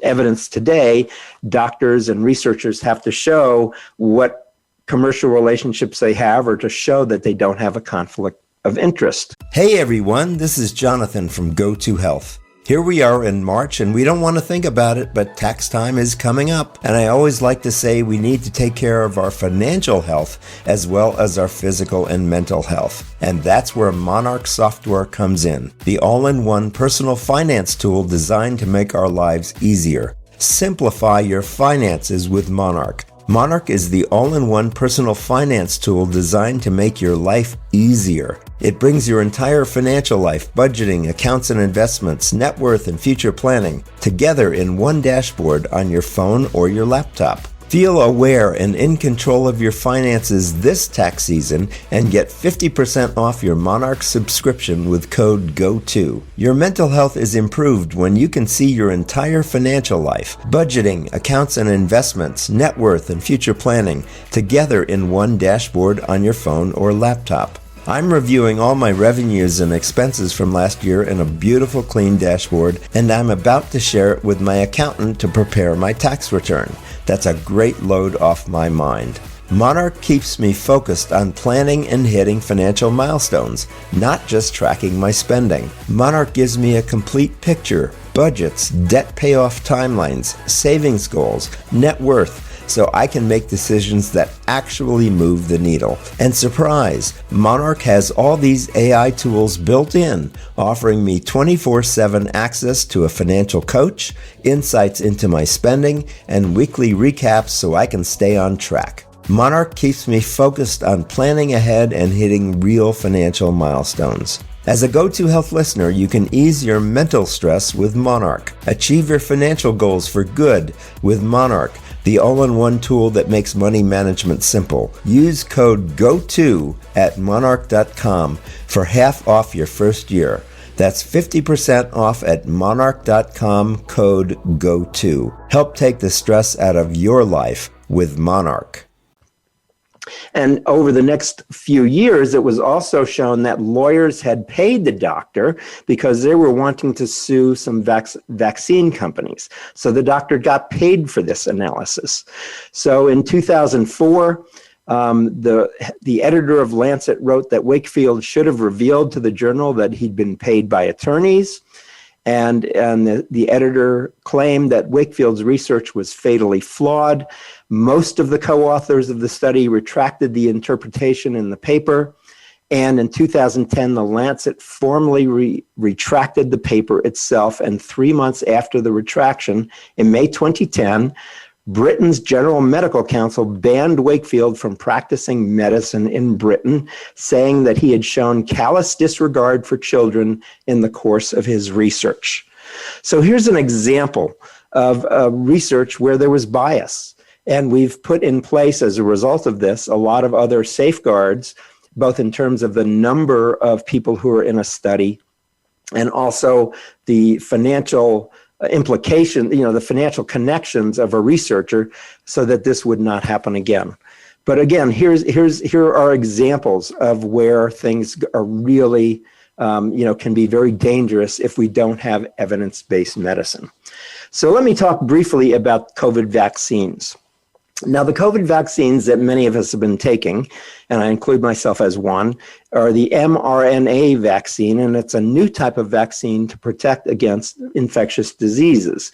evidence today, doctors and researchers have to show what commercial relationships they have or to show that they don't have a conflict of interest. Hey everyone, this is Jonathan from Go2 Health. Here we are in March, and we don't want to think about it, but tax time is coming up. And I always like to say we need to take care of our financial health as well as our physical and mental health. And that's where Monarch software comes in, the all-in-one personal finance tool designed to make our lives easier. Simplify your finances with Monarch. Monarch is the all-in-one personal finance tool designed to make your life easier. It brings your entire financial life, budgeting, accounts and investments, net worth, and future planning together in one dashboard on your phone or your laptop. Feel aware and in control of your finances this tax season and get 50% off your Monarch subscription with code GO2. Your mental health is improved when you can see your entire financial life, budgeting, accounts and investments, net worth, and future planning together in one dashboard on your phone or laptop. I'm reviewing all my revenues and expenses from last year in a beautiful clean dashboard, and I'm about to share it with my accountant to prepare my tax return. That's a great load off my mind. Monarch keeps me focused on planning and hitting financial milestones, not just tracking my spending. Monarch gives me a complete picture, budgets, debt payoff timelines, savings goals, net worth, so I can make decisions that actually move the needle. And surprise, Monarch has all these AI tools built in, offering me 24/7 access to a financial coach, insights into my spending, and weekly recaps so I can stay on track. Monarch keeps me focused on planning ahead and hitting real financial milestones. As a Go2 Health listener, you can ease your mental stress with Monarch. Achieve your financial goals for good with Monarch, the all-in-one tool that makes money management simple. Use code GO2 at monarch.com for half off your first year. That's 50% off at monarch.com, code GO2. Help take the stress out of your life with Monarch. And over the next few years, it was also shown that lawyers had paid the doctor because they were wanting to sue some vaccine companies. So the doctor got paid for this analysis. So in 2004, the editor of Lancet wrote that Wakefield should have revealed to the journal that he'd been paid by attorneys. And the editor claimed that Wakefield's research was fatally flawed. Most of the co-authors of the study retracted the interpretation in the paper. And in 2010, the Lancet formally retracted the paper itself. And 3 months after the retraction, in May 2010, Britain's General Medical Council banned Wakefield from practicing medicine in Britain, saying that he had shown callous disregard for children in the course of his research. So here's an example of research where there was bias. And we've put in place, as a result of this, a lot of other safeguards, both in terms of the number of people who are in a study and also the financial implication, the financial connections of a researcher, so that this would not happen again. But again, here are examples of where things are really, can be very dangerous if we don't have evidence-based medicine. So let me talk briefly about COVID vaccines. Now, the COVID vaccines that many of us have been taking, and I include myself as one, are the mRNA vaccine, and it's a new type of vaccine to protect against infectious diseases.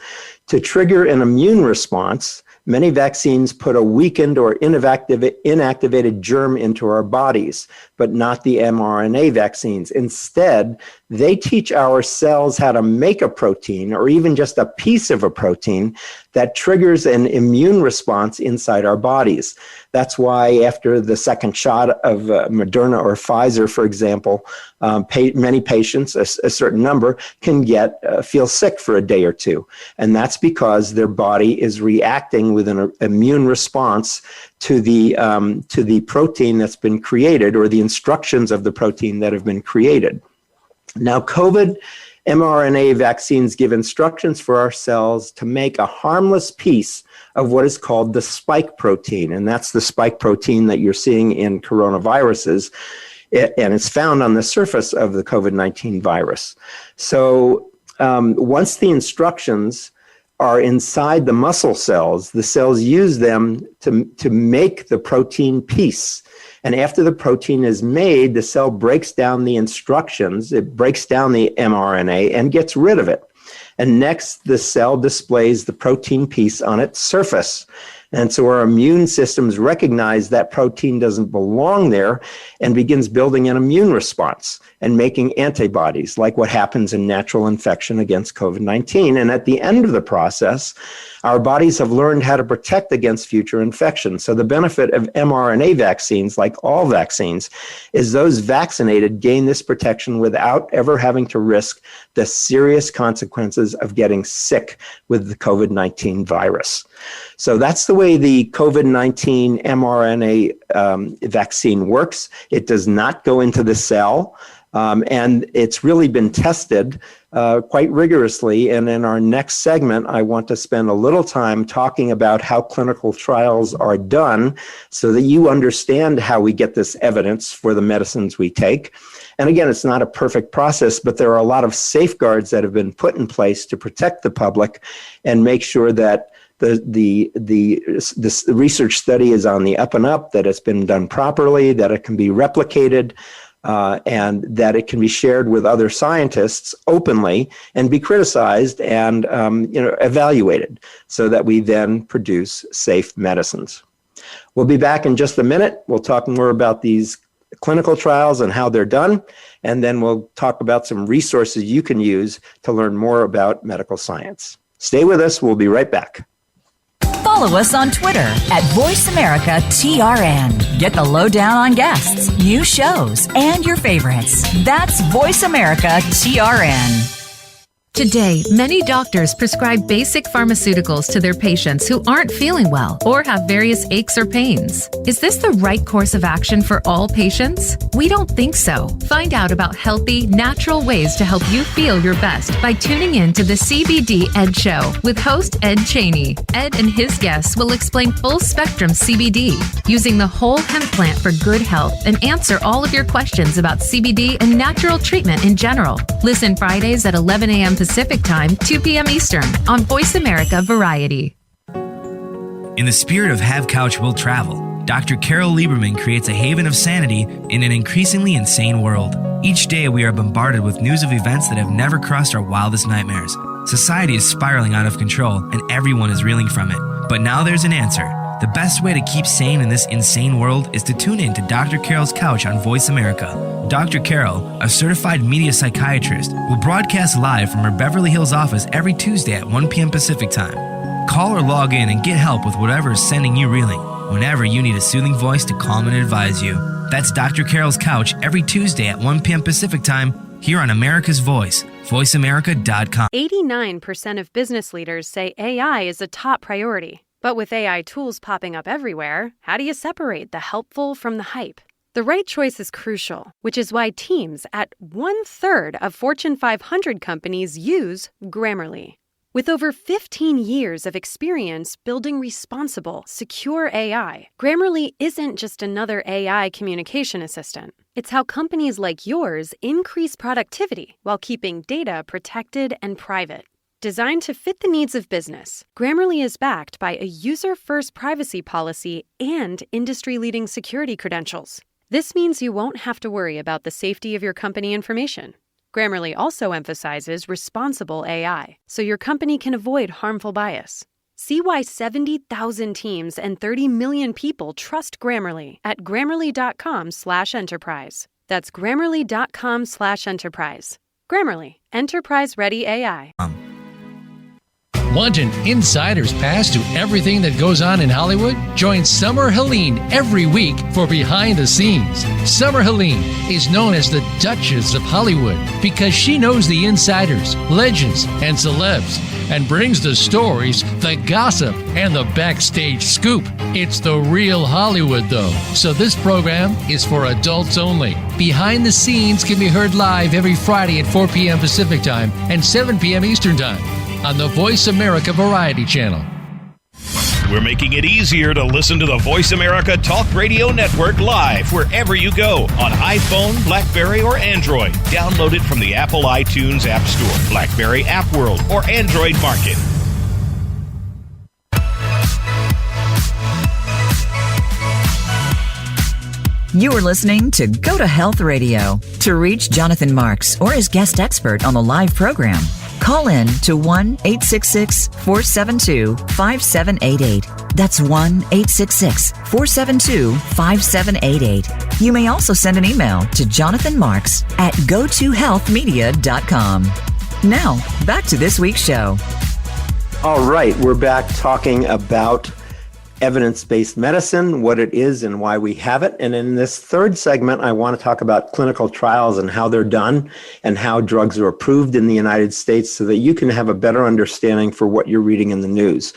To trigger an immune response, many vaccines put a weakened or inactivated germ into our bodies, but not the mRNA vaccines. Instead, they teach our cells how to make a protein, or even just a piece of a protein, that triggers an immune response inside our bodies. That's why after the second shot of Moderna or Pfizer, for example, many patients, a certain number, can feel sick for a day or two. And that's because their body is reacting with an immune response to the protein that's been created, or the instructions of the protein that have been created. Now, COVID mRNA vaccines give instructions for our cells to make a harmless piece of what is called the spike protein. And that's the spike protein that you're seeing in coronaviruses. And it's found on the surface of the COVID-19 virus. So once the instructions are inside the muscle cells, the cells use them to make the protein piece. And after the protein is made, the cell breaks down the instructions, it breaks down the mRNA and gets rid of it. And next, the cell displays the protein piece on its surface. And so our immune systems recognize that protein doesn't belong there and begins building an immune response and making antibodies, like what happens in natural infection against COVID-19. And at the end of the process, our bodies have learned how to protect against future infections. So the benefit of mRNA vaccines, like all vaccines, is those vaccinated gain this protection without ever having to risk the serious consequences of getting sick with the COVID-19 virus. So that's the way the COVID-19 mRNA vaccine works. It does not go into the cell, and it's really been tested quite rigorously. And in our next segment, I want to spend a little time talking about how clinical trials are done so that you understand how we get this evidence for the medicines we take. And again, it's not a perfect process, but there are a lot of safeguards that have been put in place to protect the public and make sure that the research study is on the up and up, that it's been done properly, that it can be replicated, and that it can be shared with other scientists openly and be criticized and evaluated, so that we then produce safe medicines. We'll be back in just a minute. We'll talk more about these clinical trials and how they're done, and then we'll talk about some resources you can use to learn more about medical science. Stay with us. We'll be right back. Follow us on Twitter at VoiceAmericaTRN. Get the lowdown on guests, new shows, and your favorites. That's VoiceAmericaTRN. Today, many doctors prescribe basic pharmaceuticals to their patients who aren't feeling well or have various aches or pains. Is this the right course of action for all patients? We don't think so. Find out about healthy, natural ways to help you feel your best by tuning in to the CBD Ed Show with host Ed Cheney. Ed and his guests will explain full-spectrum CBD, using the whole hemp plant for good health, and answer all of your questions about CBD and natural treatment in general. Listen Fridays at 11 a.m. Pacific Time, 2 p.m. Eastern on Voice America Variety. In the spirit of Have Couch Will Travel, Dr. Carol Lieberman creates a haven of sanity in an increasingly insane world. Each day we are bombarded with news of events that have never crossed our wildest nightmares. Society is spiraling out of control and everyone is reeling from it. But now there's an answer. The best way to keep sane in this insane world is to tune in to Dr. Carol's Couch on Voice America. Dr. Carol, a certified media psychiatrist, will broadcast live from her Beverly Hills office every Tuesday at 1 p.m. Pacific Time. Call or log in and get help with whatever is sending you reeling, whenever you need a soothing voice to calm and advise you. That's Dr. Carol's Couch every Tuesday at 1 p.m. Pacific Time, here on America's Voice, voiceamerica.com. 89% of business leaders say AI is a top priority. But with AI tools popping up everywhere, how do you separate the helpful from the hype? The right choice is crucial, which is why teams at 1/3 of Fortune 500 companies use Grammarly. With over 15 years of experience building responsible, secure AI, Grammarly isn't just another AI communication assistant. It's how companies like yours increase productivity while keeping data protected and private. Designed to fit the needs of business, Grammarly is backed by a user-first privacy policy and industry-leading security credentials. This means you won't have to worry about the safety of your company information. Grammarly also emphasizes responsible AI, so your company can avoid harmful bias. See why 70,000 teams and 30 million people trust Grammarly at Grammarly.com/enterprise. That's Grammarly.com/enterprise. Grammarly, enterprise-ready AI. Want an insider's pass to everything that goes on in Hollywood? Join Summer Helene every week for Behind the Scenes. Summer Helene is known as the Duchess of Hollywood because she knows the insiders, legends, and celebs and brings the stories, the gossip, and the backstage scoop. It's the real Hollywood, though, so this program is for adults only. Behind the Scenes can be heard live every Friday at 4 p.m. Pacific Time and 7 p.m. Eastern Time on the Voice America Variety Channel. We're making it easier to listen to the Voice America Talk Radio Network live wherever you go on iPhone, BlackBerry, or Android. Download it from the Apple iTunes App Store, BlackBerry App World, or Android Market. You are listening to Go to Health Radio. To reach Jonathan Marx or his guest expert on the live program, call in to 1-866-472-5788. That's 1-866-472-5788. You may also send an email to jonathanmarks@gotohealthmedia.com. Now, back to this week's show. All right, we're back talking about evidence-based medicine, what it is and why we have it. And in this third segment, I want to talk about clinical trials and how they're done and how drugs are approved in the United States so that you can have a better understanding for what you're reading in the news.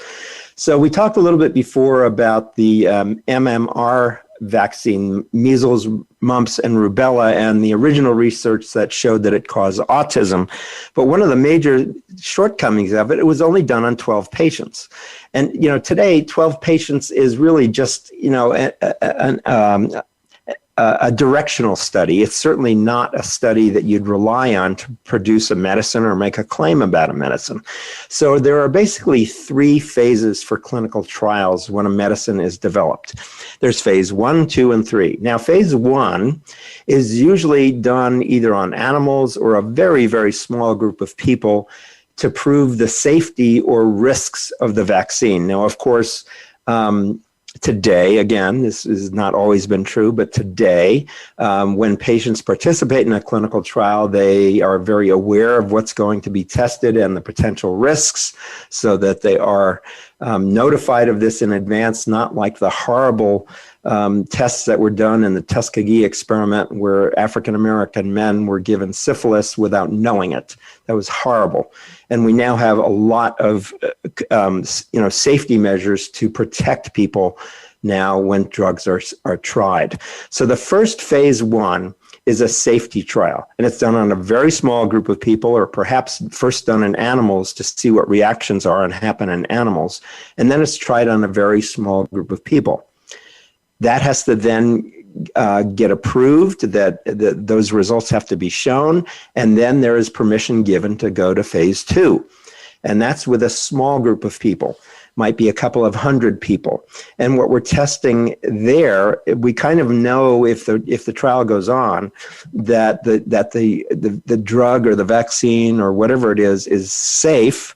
So we talked a little bit before about the MMR vaccine, measles, mumps, and rubella, and the original research that showed that it caused autism. But one of the major shortcomings of it, it was only done on 12 patients. And, today, 12 patients is really just, a directional study. It's certainly not a study that you'd rely on to produce a medicine or make a claim about a medicine. So there are basically three phases for clinical trials when a medicine is developed. There's phase 1, 2, and 3. Now, phase 1 is usually done either on animals or a very, very small group of people to prove the safety or risks of the vaccine. Now, of course, today, again, this has not always been true, but today, when patients participate in a clinical trial, they are very aware of what's going to be tested and the potential risks so that they are notified of this in advance, not like the horrible tests that were done in the Tuskegee experiment where African-American men were given syphilis without knowing it. That was horrible. And we now have a lot of safety measures to protect people now when drugs are tried. So the first phase 1 is a safety trial, and it's done on a very small group of people, or perhaps first done in animals to see what reactions are and happen in animals, and then it's tried on a very small group of people. That has to then get approved, that those results have to be shown, and then there is permission given to go to phase 2. And that's with a small group of people, might be a couple of hundred people. And what we're testing there, we kind of know if the trial goes on, that the drug or the vaccine or whatever it is safe.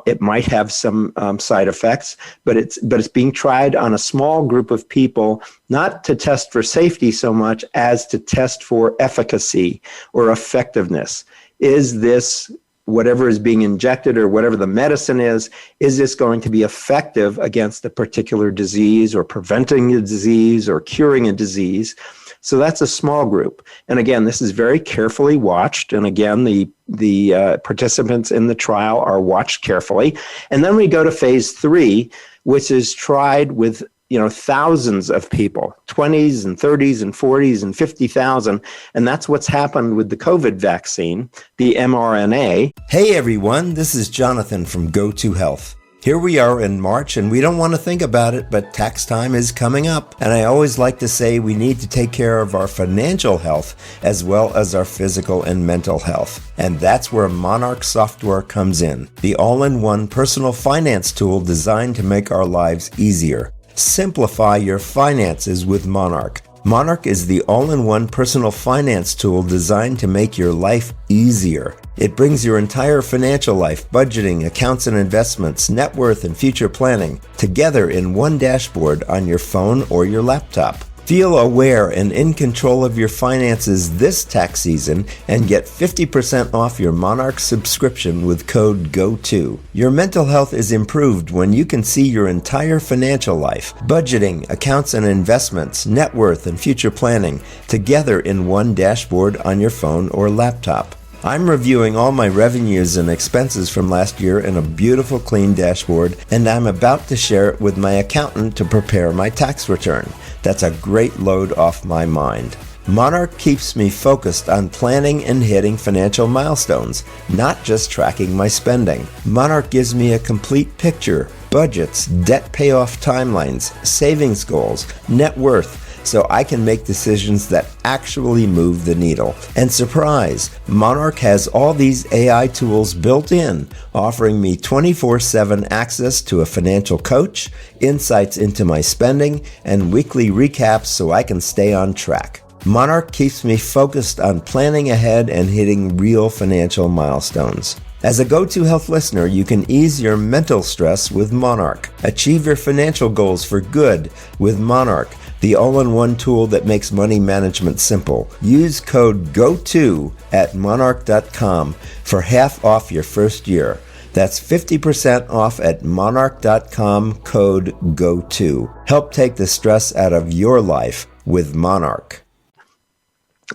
It might have some side effects, but it's being tried on a small group of people, not to test for safety so much as to test for efficacy or effectiveness. Is this, whatever is being injected or whatever the medicine is this going to be effective against a particular disease, or preventing a disease, or curing a disease? So that's a small group. And again, this is very carefully watched. And again, the participants in the trial are watched carefully. And then we go to phase 3, which is tried with thousands of people, 20s and 30s and 40s and 50,000. And that's what's happened with the COVID vaccine, the mRNA. Hey everyone, this is Jonathan from Go2 Health. Here we are in March, and we don't want to think about it, but tax time is coming up. And I always like to say we need to take care of our financial health as well as our physical and mental health. And that's where Monarch software comes in, the all-in-one personal finance tool designed to make our lives easier. Simplify your finances with Monarch. Monarch is the all-in-one personal finance tool designed to make your life easier. It brings your entire financial life, budgeting, accounts and investments, net worth, and future planning together in one dashboard on your phone or your laptop. Feel aware and in control of your finances this tax season and get 50% off your Monarch subscription with code GO2. Your mental health is improved when you can see your entire financial life, budgeting, accounts and investments, net worth, and future planning together in one dashboard on your phone or laptop. I'm reviewing all my revenues and expenses from last year in a beautiful clean dashboard, and I'm about to share it with my accountant to prepare my tax return. That's a great load off my mind. Monarch keeps me focused on planning and hitting financial milestones, not just tracking my spending. Monarch gives me a complete picture, budgets, debt payoff timelines, savings goals, net worth, so I can make decisions that actually move the needle. And surprise, Monarch has all these AI tools built in, offering me 24/7 access to a financial coach, insights into my spending, and weekly recaps so I can stay on track. Monarch keeps me focused on planning ahead and hitting real financial milestones. As a Go2 Health listener, you can ease your mental stress with Monarch. Achieve your financial goals for good with Monarch, the all-in-one tool that makes money management simple. Use code GO2 at monarch.com for half off your first year. That's 50% off at monarch.com, code GO2. Help take the stress out of your life with Monarch.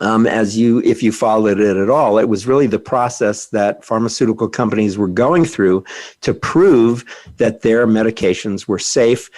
If you followed it at all, it was really the process that pharmaceutical companies were going through to prove that their medications were safe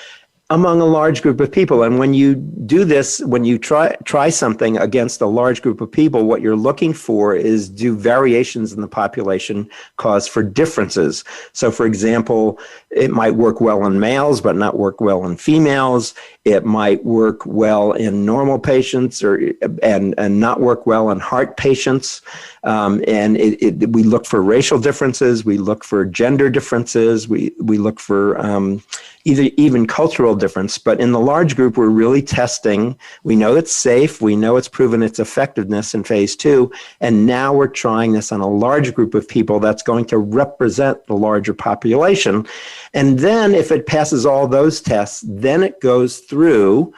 among a large group of people. And when you do this, when you try something against a large group of people, what you're looking for is, do variations in the population cause for differences? So for example, it might work well in males, but not work well in females. It might work well in normal patients and not work well in heart patients. We look for racial differences. We look for gender differences. We look for even cultural difference. But in the large group, we're really testing. We know it's safe. We know it's proven its effectiveness in phase 2. And now we're trying this on a large group of people that's going to represent the larger population. And then if it passes all those tests, then it goes through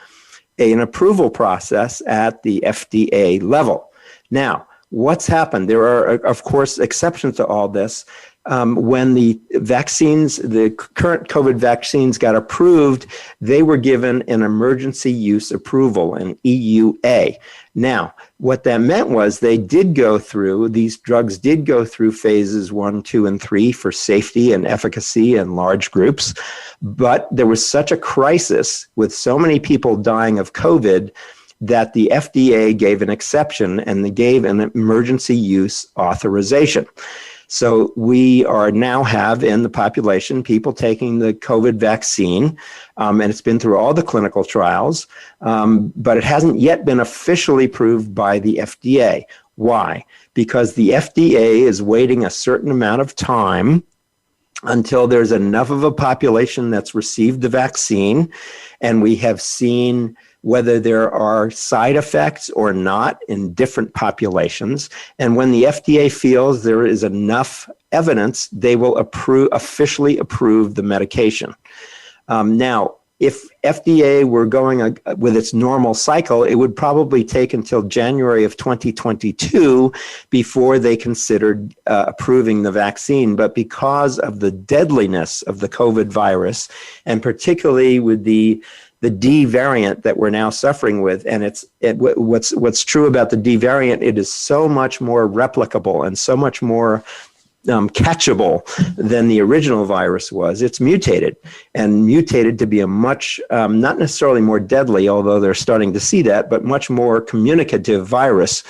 an approval process at the FDA level. Now, what's happened? There are, of course, exceptions to all this. when the vaccines, the current COVID vaccines got approved, they were given an emergency use approval, an EUA. Now, what that meant was these drugs did go through phases 1, 2, and 3 for safety and efficacy in large groups. But there was such a crisis with so many people dying of COVID that the FDA gave an exception and they gave an emergency use authorization. So we now have in the population people taking the COVID vaccine, and it's been through all the clinical trials, but it hasn't yet been officially approved by the FDA. Why? Because the FDA is waiting a certain amount of time until there's enough of a population that's received the vaccine, and we have seen whether there are side effects or not in different populations. And when the FDA feels there is enough evidence, they will officially approve the medication. Now, if FDA were going with its normal cycle, it would probably take until January of 2022 before they considered approving the vaccine. But because of the deadliness of the COVID virus, and particularly with the D variant that we're now suffering with, and what's true about the D variant, it is so much more replicable and so much more catchable than the original virus was. It's mutated to be a much, not necessarily more deadly, although they're starting to see that, but much more communicative virus.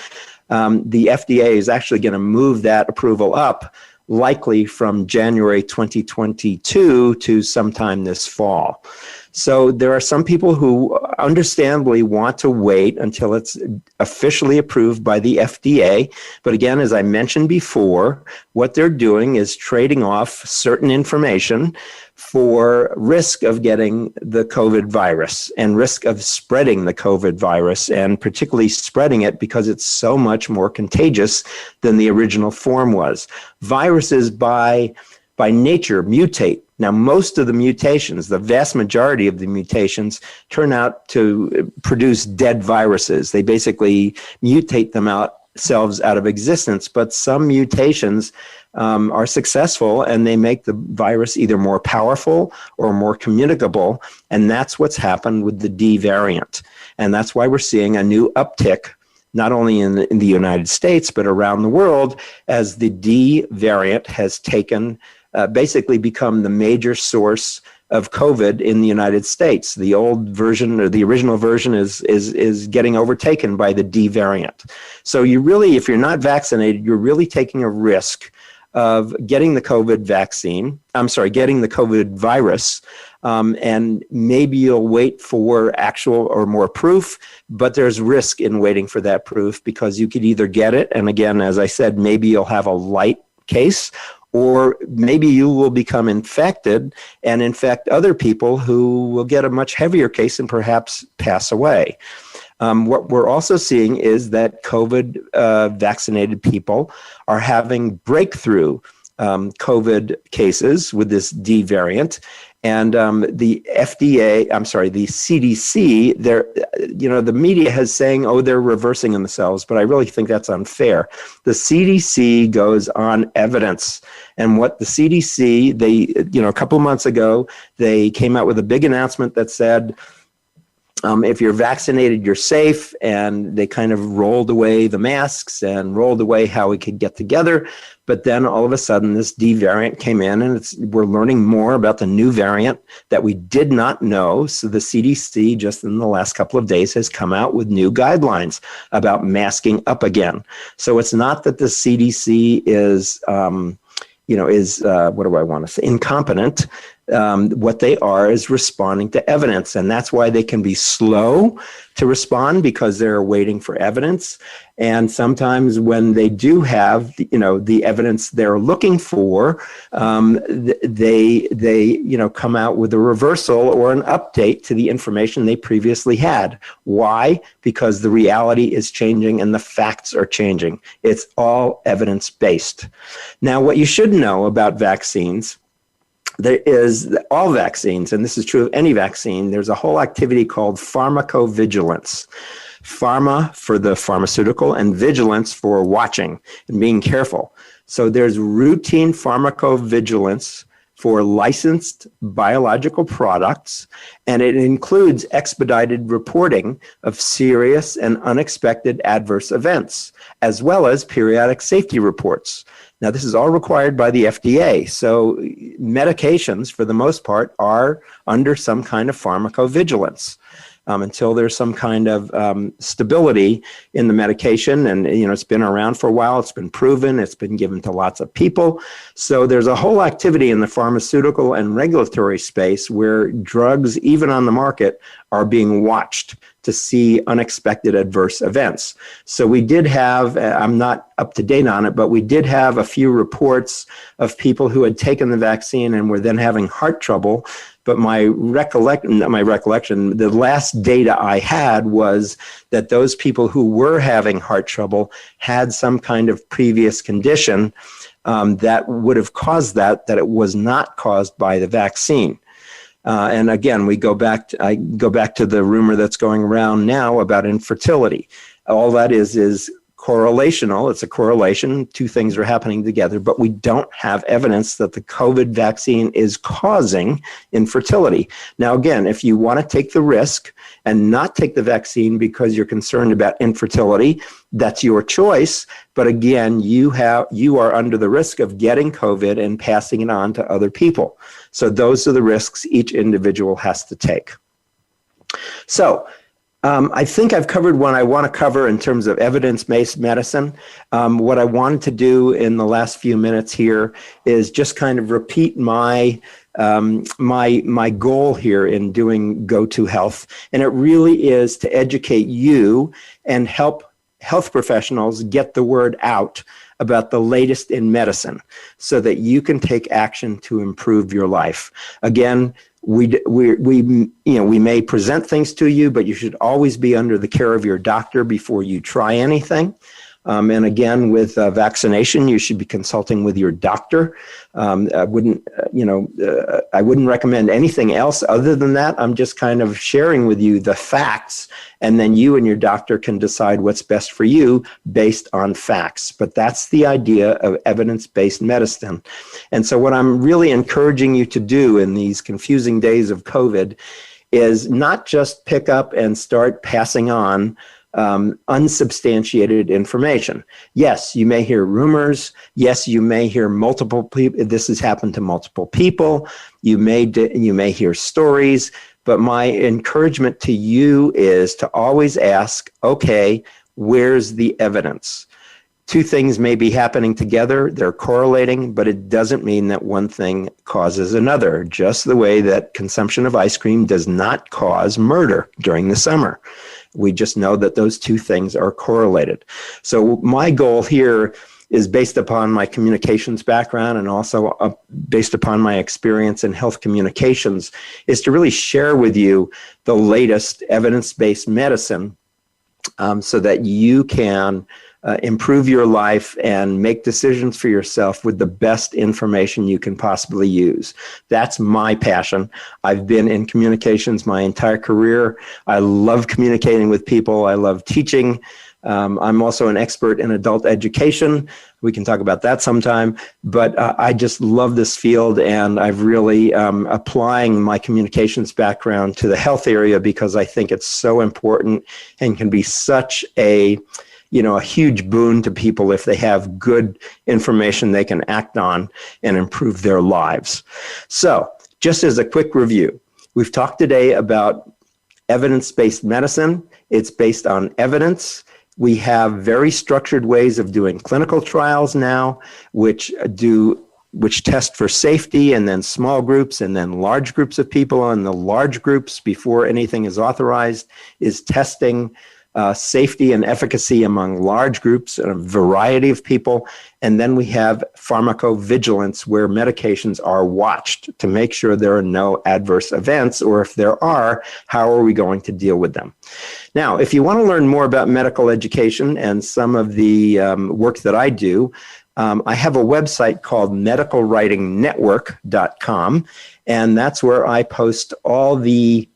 The FDA is actually going to move that approval up, likely from January 2022 to sometime this fall. So there are some people who understandably want to wait until it's officially approved by the FDA. But again, as I mentioned before, what they're doing is trading off certain information for risk of getting the COVID virus and risk of spreading the COVID virus, and particularly spreading it because it's so much more contagious than the original form was. Viruses by nature mutate. Now, most of the mutations, the vast majority of the mutations, turn out to produce dead viruses. They basically mutate themselves out of existence, but some mutations are successful and they make the virus either more powerful or more communicable, and that's what's happened with the D variant. And that's why we're seeing a new uptick, not only in the United States, but around the world, as the D variant has basically become the major source of COVID in the United States. The old version, or the original version, is getting overtaken by the D variant. So you really, if you're not vaccinated, you're really taking a risk of getting the COVID getting the COVID virus, and maybe you'll wait for actual or more proof, but there's risk in waiting for that proof because you could either get it, and again, as I said, maybe you'll have a light case, or maybe you will become infected and infect other people who will get a much heavier case and perhaps pass away. What we're also seeing is that COVID vaccinated people are having breakthrough COVID cases with this D variant. And the CDC, the media has saying, they're reversing themselves, but I really think that's unfair. The CDC goes on evidence. And what the CDC, a couple of months ago, they came out with a big announcement that said, if you're vaccinated, you're safe. And they kind of rolled away the masks and rolled away how we could get together. But then all of a sudden, this D variant came in, and we're learning more about the new variant that we did not know. So the CDC, just in the last couple of days, has come out with new guidelines about masking up again. So it's not that the CDC is incompetent. What they are is responding to evidence, and that's why they can be slow to respond, because they're waiting for evidence. And sometimes when they do have, the evidence they're looking for, they come out with a reversal or an update to the information they previously had. Why? Because the reality is changing and the facts are changing. It's all evidence-based. Now, what you should know about vaccines, there is all vaccines, and this is true of any vaccine, there's a whole activity called pharmacovigilance. Pharma for the pharmaceutical and vigilance for watching and being careful. So there's routine pharmacovigilance for licensed biological products, and it includes expedited reporting of serious and unexpected adverse events, as well as periodic safety reports. Now, this is all required by the FDA, so medications, for the most part, are under some kind of pharmacovigilance. Until there's some kind of stability in the medication. And, it's been around for a while. It's been proven. It's been given to lots of people. So there's a whole activity in the pharmaceutical and regulatory space where drugs, even on the market, are being watched to see unexpected adverse events. So we did have, I'm not up to date on it, but we did have a few reports of people who had taken the vaccine and were then having heart trouble. But the last data I had was that those people who were having heart trouble had some kind of previous condition that would have caused that it was not caused by the vaccine. And again, I go back to the rumor that's going around now about infertility. All that is correlational. It's a correlation. Two things are happening together, but we don't have evidence that the COVID vaccine is causing infertility. Now, again, if you want to take the risk and not take the vaccine because you're concerned about infertility, that's your choice. But again, you are under the risk of getting COVID and passing it on to other people. So those are the risks each individual has to take. So, I think I've covered what I want to cover in terms of evidence-based medicine. What I wanted to do in the last few minutes here is just kind of repeat my goal here in doing Go to Health, and it really is to educate you and help health professionals get the word out about the latest in medicine so that you can take action to improve your life. Again, we may present things to you, but you should always be under the care of your doctor before you try anything. And again, with vaccination, you should be consulting with your doctor. I wouldn't recommend anything else other than that. I'm just kind of sharing with you the facts, and then you and your doctor can decide what's best for you based on facts. But that's the idea of evidence-based medicine. And so what I'm really encouraging you to do in these confusing days of COVID is not just pick up and start passing on unsubstantiated information. Yes, you may hear rumors. Yes, you may hear multiple people. This has happened to multiple people. You may hear stories. But my encouragement to you is to always ask, okay, where's the evidence? Two things may be happening together. They're correlating, but it doesn't mean that one thing causes another, just the way that consumption of ice cream does not cause murder during the summer. We just know that those two things are correlated. So my goal here is based upon my communications background and also based upon my experience in health communications, is to really share with you the latest evidence-based medicine so that you can improve your life and make decisions for yourself with the best information you can possibly use. That's my passion. I've been in communications my entire career. I love communicating with people. I love teaching. I'm also an expert in adult education. We can talk about that sometime, but I just love this field, and I've really applying my communications background to the health area because I think it's so important and can be such a huge boon to people if they have good information they can act on and improve their lives. So, just as a quick review, we've talked today about evidence-based medicine. It's based on evidence. We have very structured ways of doing clinical trials now, which test for safety, and then small groups, and then large groups of people. And the large groups, before anything is authorized, is testing safety and efficacy among large groups and a variety of people. And then we have pharmacovigilance, where medications are watched to make sure there are no adverse events, or if there are, how are we going to deal with them? Now, if you want to learn more about medical education and some of the work that I do, I have a website called medicalwritingnetwork.com, and that's where I post all the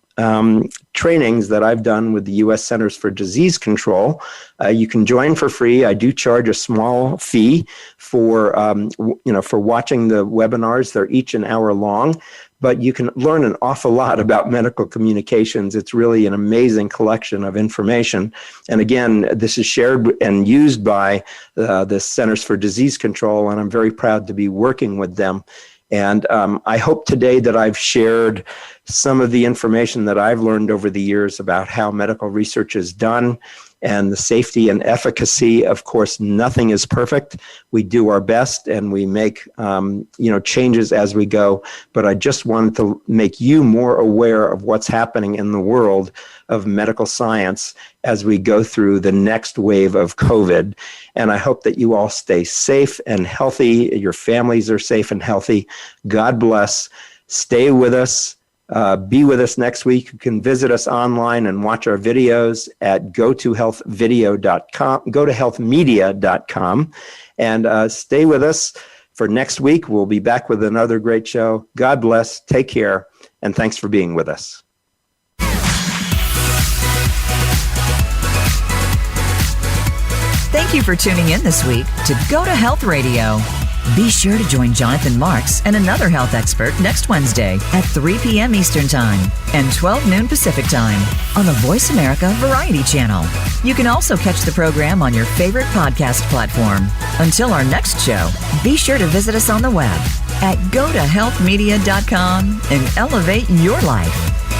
trainings that I've done with the U.S. Centers for Disease Control. You can join for free. I do charge a small fee for watching the webinars. They're each an hour long, but you can learn an awful lot about medical communications. It's really an amazing collection of information. And again, this is shared and used by the Centers for Disease Control, and I'm very proud to be working with them. And I hope today that I've shared some of the information that I've learned over the years about how medical research is done and the safety and efficacy. Of course, nothing is perfect. We do our best and we make changes as we go. But I just wanted to make you more aware of what's happening in the world of medical science as we go through the next wave of COVID. And I hope that you all stay safe and healthy. Your families are safe and healthy. God bless. Stay with us. Be with us next week. You can visit us online and watch our videos at gotohealthmedia.com. And stay with us for next week. We'll be back with another great show. God bless. Take care. And thanks for being with us. Thank you for tuning in this week to Go to Health Radio. Be sure to join Jonathan Marx and another health expert next Wednesday at 3 p.m. Eastern Time and 12 noon Pacific Time on the Voice America Variety Channel. You can also catch the program on your favorite podcast platform. Until our next show, be sure to visit us on the web at gotohealthmedia.com and elevate your life.